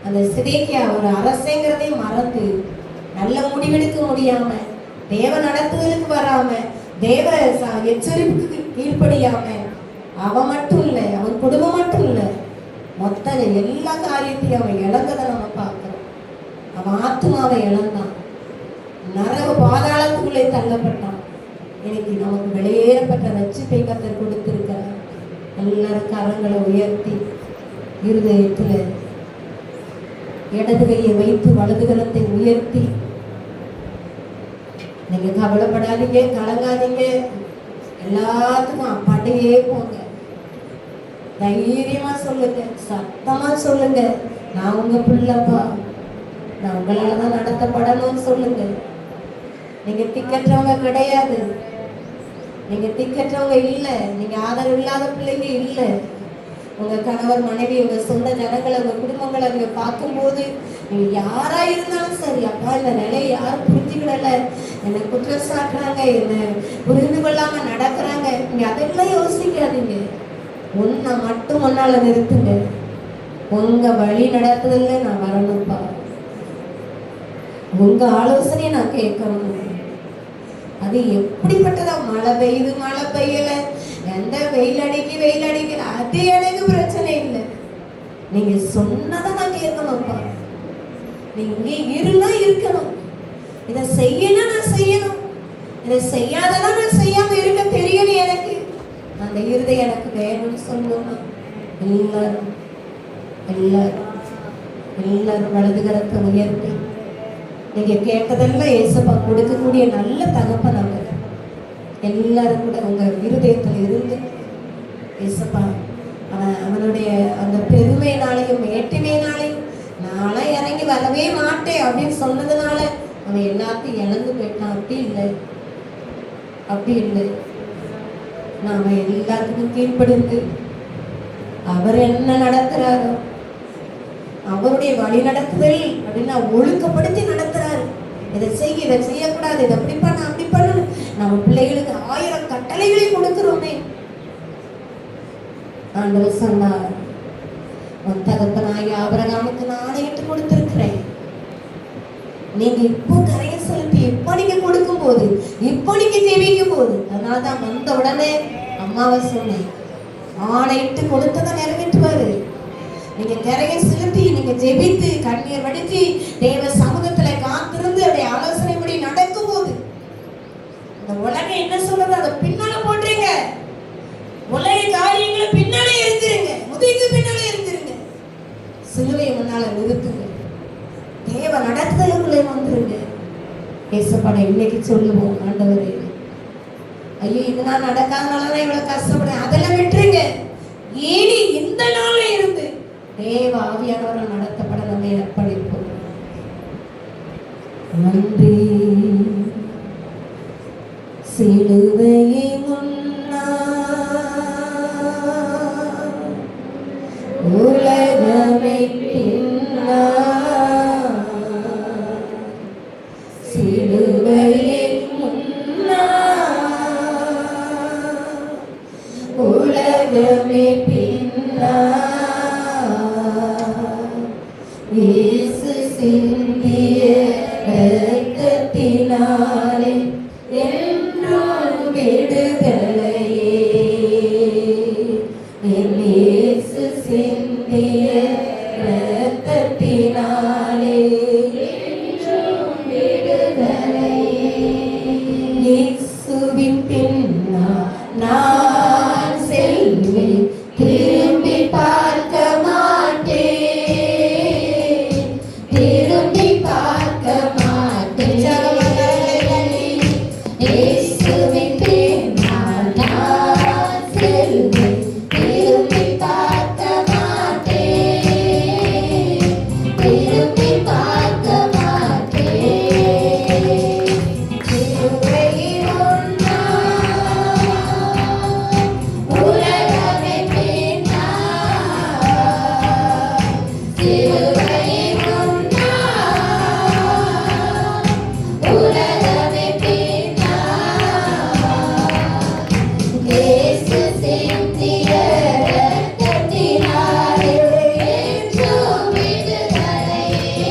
அந்த சிதேக்கியா ஒரு அரசேங்கிறதை மறந்து நல்ல முடிவெடுக்க முடியாம, தேவ நடத்துதலுக்கு வராம, தேவ எச்சரிப்புக்கு கீழ்ப்படியாம, அவன் மட்டும் இல்லை, அவன் குடும்பம் மட்டும் இல்லை, மொத்த எல்லா காரியத்தையும் அவன் இழந்ததை நம்ம பார்க்கிறோம். அவன் ஆத்மாவை இழந்தான், நரக பாதாளத்துக்குள்ளே தள்ளப்பட்டான். இன்னைக்கு நமக்கு வெளியேறப்பட்ட ரட்சிப்பை கர்த்தர் கொடுத்திருக்கிறார். எல்லாரும் கரங்களை உயர்த்தி இருதயத்தில் இடது கையை வைத்து வலது கரத்தை உயர்த்தி, நீங்க கவலைப்படாதீங்க, கலங்காதீங்க, எல்லாத்துக்கும் அப்பாட்டையே போங்க. தைரியமா சொல்லுங்க, சத்தமா சொல்லுங்க, நான் உங்க பிள்ளைப்பா, நான் உங்களாலதான் நடத்தப்படணும்னு சொல்லுங்க. நீங்க திக்கற்றவங்க கிடையாது, நீங்க திக்கற்றவங்க இல்லை, நீங்க ஆதரவு இல்லாத பிள்ளைங்க இல்லை. உங்க கணவர் மனைவி உங்க சொந்த ஜனங்களை உங்க குடும்பங்களை நீங்க பார்க்கும்போது நீங்க யாரா இருந்தாலும் சரி, அப்பா இந்த நிலையை யாரும் புரிஞ்சுக்கிடல, என்னை குற்றம் சாட்டுறாங்க, என்னை புரிந்து கொள்ளாம நடக்கிறாங்க, நீங்க அதெல்லாம் யோசிக்காதீங்க. உன்னை மட்டும் முன்னால நிறுத்துங்க. உங்க வழி நடத்துதல்ல நான் வரணும்ப்பா, உங்க ஆலோசனையை நான் கேட்கணும். அது எப்படிப்பட்டதா, மழை பெய்யுது மழை பெய்யல, எந்த வெயில் அடிக்கல, அது எனக்கு பிரச்சனை இல்லை. நீங்க சொன்னதை நான் கேட்கணும்ப்பா. நீங்க இருந்தா இருக்கணும், இதை செய்யணும் நான் செய்யணும், இதை செய்யாததான் நான் செய்யாம இருக்க தெரியல. எனக்கு அந்த இருதை எனக்கு வேணும்னு சொல்லணும். எல்லாரும் எல்லாரும் எல்லாரும் வலது கரத்தை உயர்த்தி, நீங்க கேட்டதெல்லாம் ஏசப்பா கொடுக்கக்கூடிய நல்ல தகப்பன் அவர். எல்லாரும் கூட உங்க இருதயத்தில் இருந்து ஏசப்பா அவனுடைய அந்த பெருமையினாலையும் மேட்டிமையினாலையும் நாளை இறங்கி வரவே மாட்டேன் அப்படின்னு சொன்னதுனால அவன் எல்லாத்தையும் இழந்து போயிட்டான். அப்படி இல்லை, அப்படி இல்லை. நாம எல்லாத்துக்கும் கீழ்ப்படிந்து அவர் என்ன நடத்துறாரோ, அவருடைய வழி நடத்துதல் அப்படின்னா ஒழுக்கப்படுத்தி நடத்துறாரு. இதை செய்ய, இதை செய்யக்கூடாது, இதை அப்படி பண்ண அப்படி பண்ணு. நம்ம பிள்ளைகளுக்கு 1000 கட்டளைகளை கொடுக்கிறோமே. ஆண்டவர் சொன்னார், உன் தகப்பனாகிய ஆபிரகாமுக்கு நான் ஆணையிட்டு கொடுத்திருக்கிறேன். நீங்க இப்போ கரையை செலுத்தி, இப்போ நீங்க கொடுக்கும் போது, இப்போ நீங்க ஜெபிக்கும் போது, அதனாலதான் வந்த உடனே அம்மாவை சொன்னேன், ஆணையிட்டு கொடுத்ததை நிறைவேற்றுவாரு. நீங்க கரையை செலுத்தி, நீங்க ஜெபித்து, கண்ணீர் வடித்து, தேவ சமூகத்துல காத்திருந்து அவருடைய ஆலோசனைப்படி நடக்கும் போது, இந்த உலகம் என்ன சொல்றது அதை பின்னால போட்டுருங்க. உலக காரியங்களை பின்னாலே இருந்துருங்க, முதுகுக்கு பின்னாலே இருந்துருங்க. சிலுவையை முன்னால நிறுத்துங்க. தேவ நடத்துதலுக்குள்ளே வந்துருங்க. ஏசப்பட இன்னைக்கு சொல்லுவோம், ஆண்டவரே ஐயோ இது நான் நடக்காதனாலதான் இவ்வளவு கஷ்டப்படுறேன், அதெல்லாம் விட்டுருங்க. இனி இந்த நாள்ல இருந்து தேவ ஆவியானவர்கள் நடத்தப்பட நம்ம அர்ப்பணிப்போம். நன்றி சிலுவையை முன்னா உலகமே பின்னா, சிலுவையை முன்னா உலகமே பின்னா, இயேசு சிந்திய இரத்தத்தினாலே என்றும் விடுதலையே, என் இயேசு சிந்திய இரத்தத்தினாலே என்றும் விடுதலையே. இயேசுவின் பின்னா நான் செல்வேன், திரும்பி பார்க்க மாட்டேன், திரும்பி பார்க்க மாட்டேன். இயேசுவின் பின்னா நான் செல்வேன், திரும்பி பார்க்க மாட்டேன், திரும்பி பார்க்க மாட்டேன். சிலுவையில் ஒன்னா உலகமே பின்னா, சிலுவையில் ஒன்னா உலகமே பின்னா, இயேசு சிந்திய இரத்தத்தினாலே என்றும் விடுதலையே,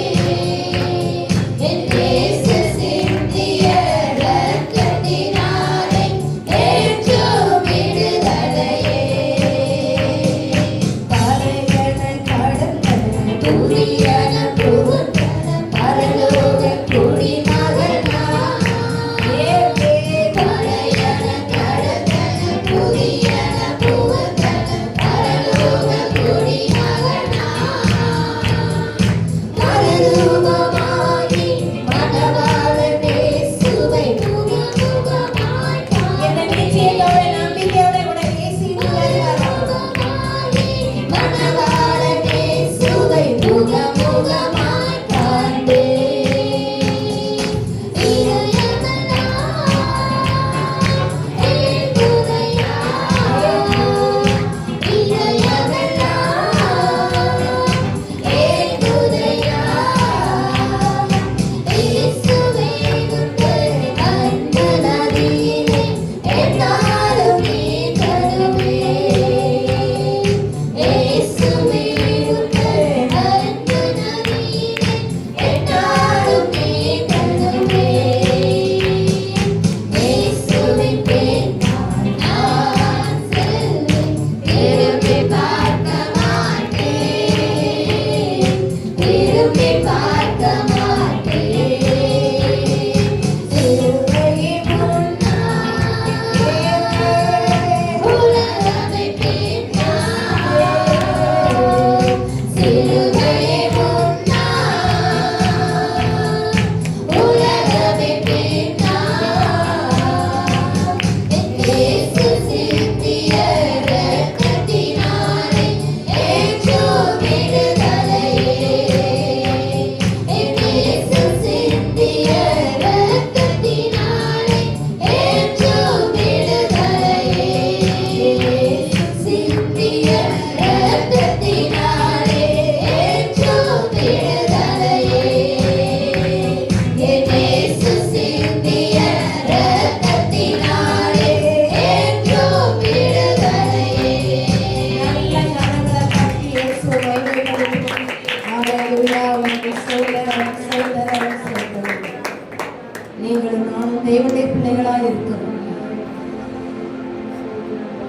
என் இயேசு சிந்திய இரத்தத்தினாலே என்றும் விடுதலையே. பறையன கடந்தன துரியன புகுந்தன பரலோக குடிமகனா, பறையன கடந்தன புரியன புகுந்தன பரலோக குடிமகனா, மறுரூபமாகி மணவாளன் இயேசுவை முகமுகமாய் காண்பேன். நிச்சயத்தோட நம்பிக்கையோட கூட இயேசுவின் வருவாராம். மணவாளன் இயேசுவை முகமுகமாய் காண்பேன். இதயமெல்லாம் ஏங்குதையா, இதயமெல்லாம் ஏங்குதையா, இயேசுவே உந்தன் அன்பு நதியிலே என்னாலும் நீந்தருவே, இயேசுவே உந்தன் அன்பு நதியிலே என்னாலும் நீந்தருவே. இயேசுவின் பின்னா நான் செல்வேன், திரும்பி பார்க்க மாட்டேன், திரும்பி பார்க்க மாட்டேன். சிலுவையில் முன்னா உலகமே பின்னா, சிலுவையில் முன்னா உலகமே பின்னா, என் இயேசு சிந்திய இரத்தத்தினாலே என்றும் விடுதலையே, என் இயேசு சிந்திய இரத்தத்தினாலே என்றும் விடுதலையே, சிந்திய இரத்தத்தினாலே என்றும் விடுதலையே, என் இயேசு சிந்திய இரத்தத்தினாலே என்றும் விடுதலையே. நல்ல கரங்களை தட்டி இயேசுவை மகிமைப்படுத்துவோம். ஹல்லேலூயா. உமக்கு ஸ்தோத்திரம், ஸ்தோத்திரம், ஸ்தோத்திரம். நீங்களும் நானும் தேவனுடைய பிள்ளைகளாய் இருக்கிறோம்.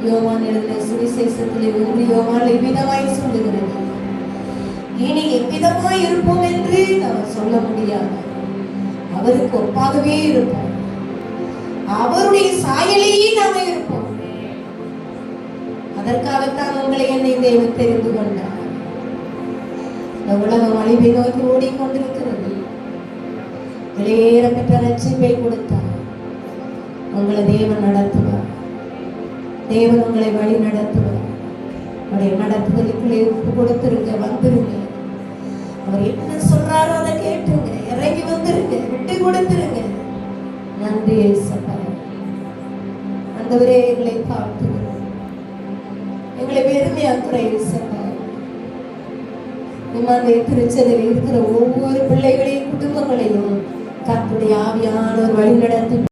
யோவான் எழுதின சுவிசேஷத்திலே ஒன்று யோவான் இவ்விதமாய் சொல்லுகிறது, இனி எவ்விதமாய் இருப்போம் என்று நாம் சொல்ல முடியாது, அவருக்கு ஒப்பாகவே இருப்போம், அவருடைய சாயலையே நாம இருப்போம். அதற்காகத்தான் உங்களை என்னை தேவன் தெரிந்து கொண்டார். இந்த உலகம் அழிவை நோக்கி ஓடிக்கொண்டிருக்கிறது. வெளியேற பெற்ற ரட்சிப்பை கொடுத்தார். உங்களை தேவன் நடத்துவார். தேவன் உங்களை வழி நடத்துவார். அவருடைய நடத்துதலுக்குள்ளே ஒப்பு கொடுத்துருங்க, வந்துருங்க. அவர் என்ன சொல்றாரோ அதை கேட்டுருங்க, இறங்கி வந்துருங்க, விட்டு கொடுத்துருங்க. நன்றி ஏசப்பா. ஆண்டவரே, எங்களை காத்துகிறோம், எங்களை பெருமையாக்குற ஏசப்பா. இம்மாதிரி திருச்சதில் இருக்கிற ஒவ்வொரு பிள்ளைகளையும் குடும்பங்களையும் கர்த்தருடைய ஆவியானவர் வழி நடத்தி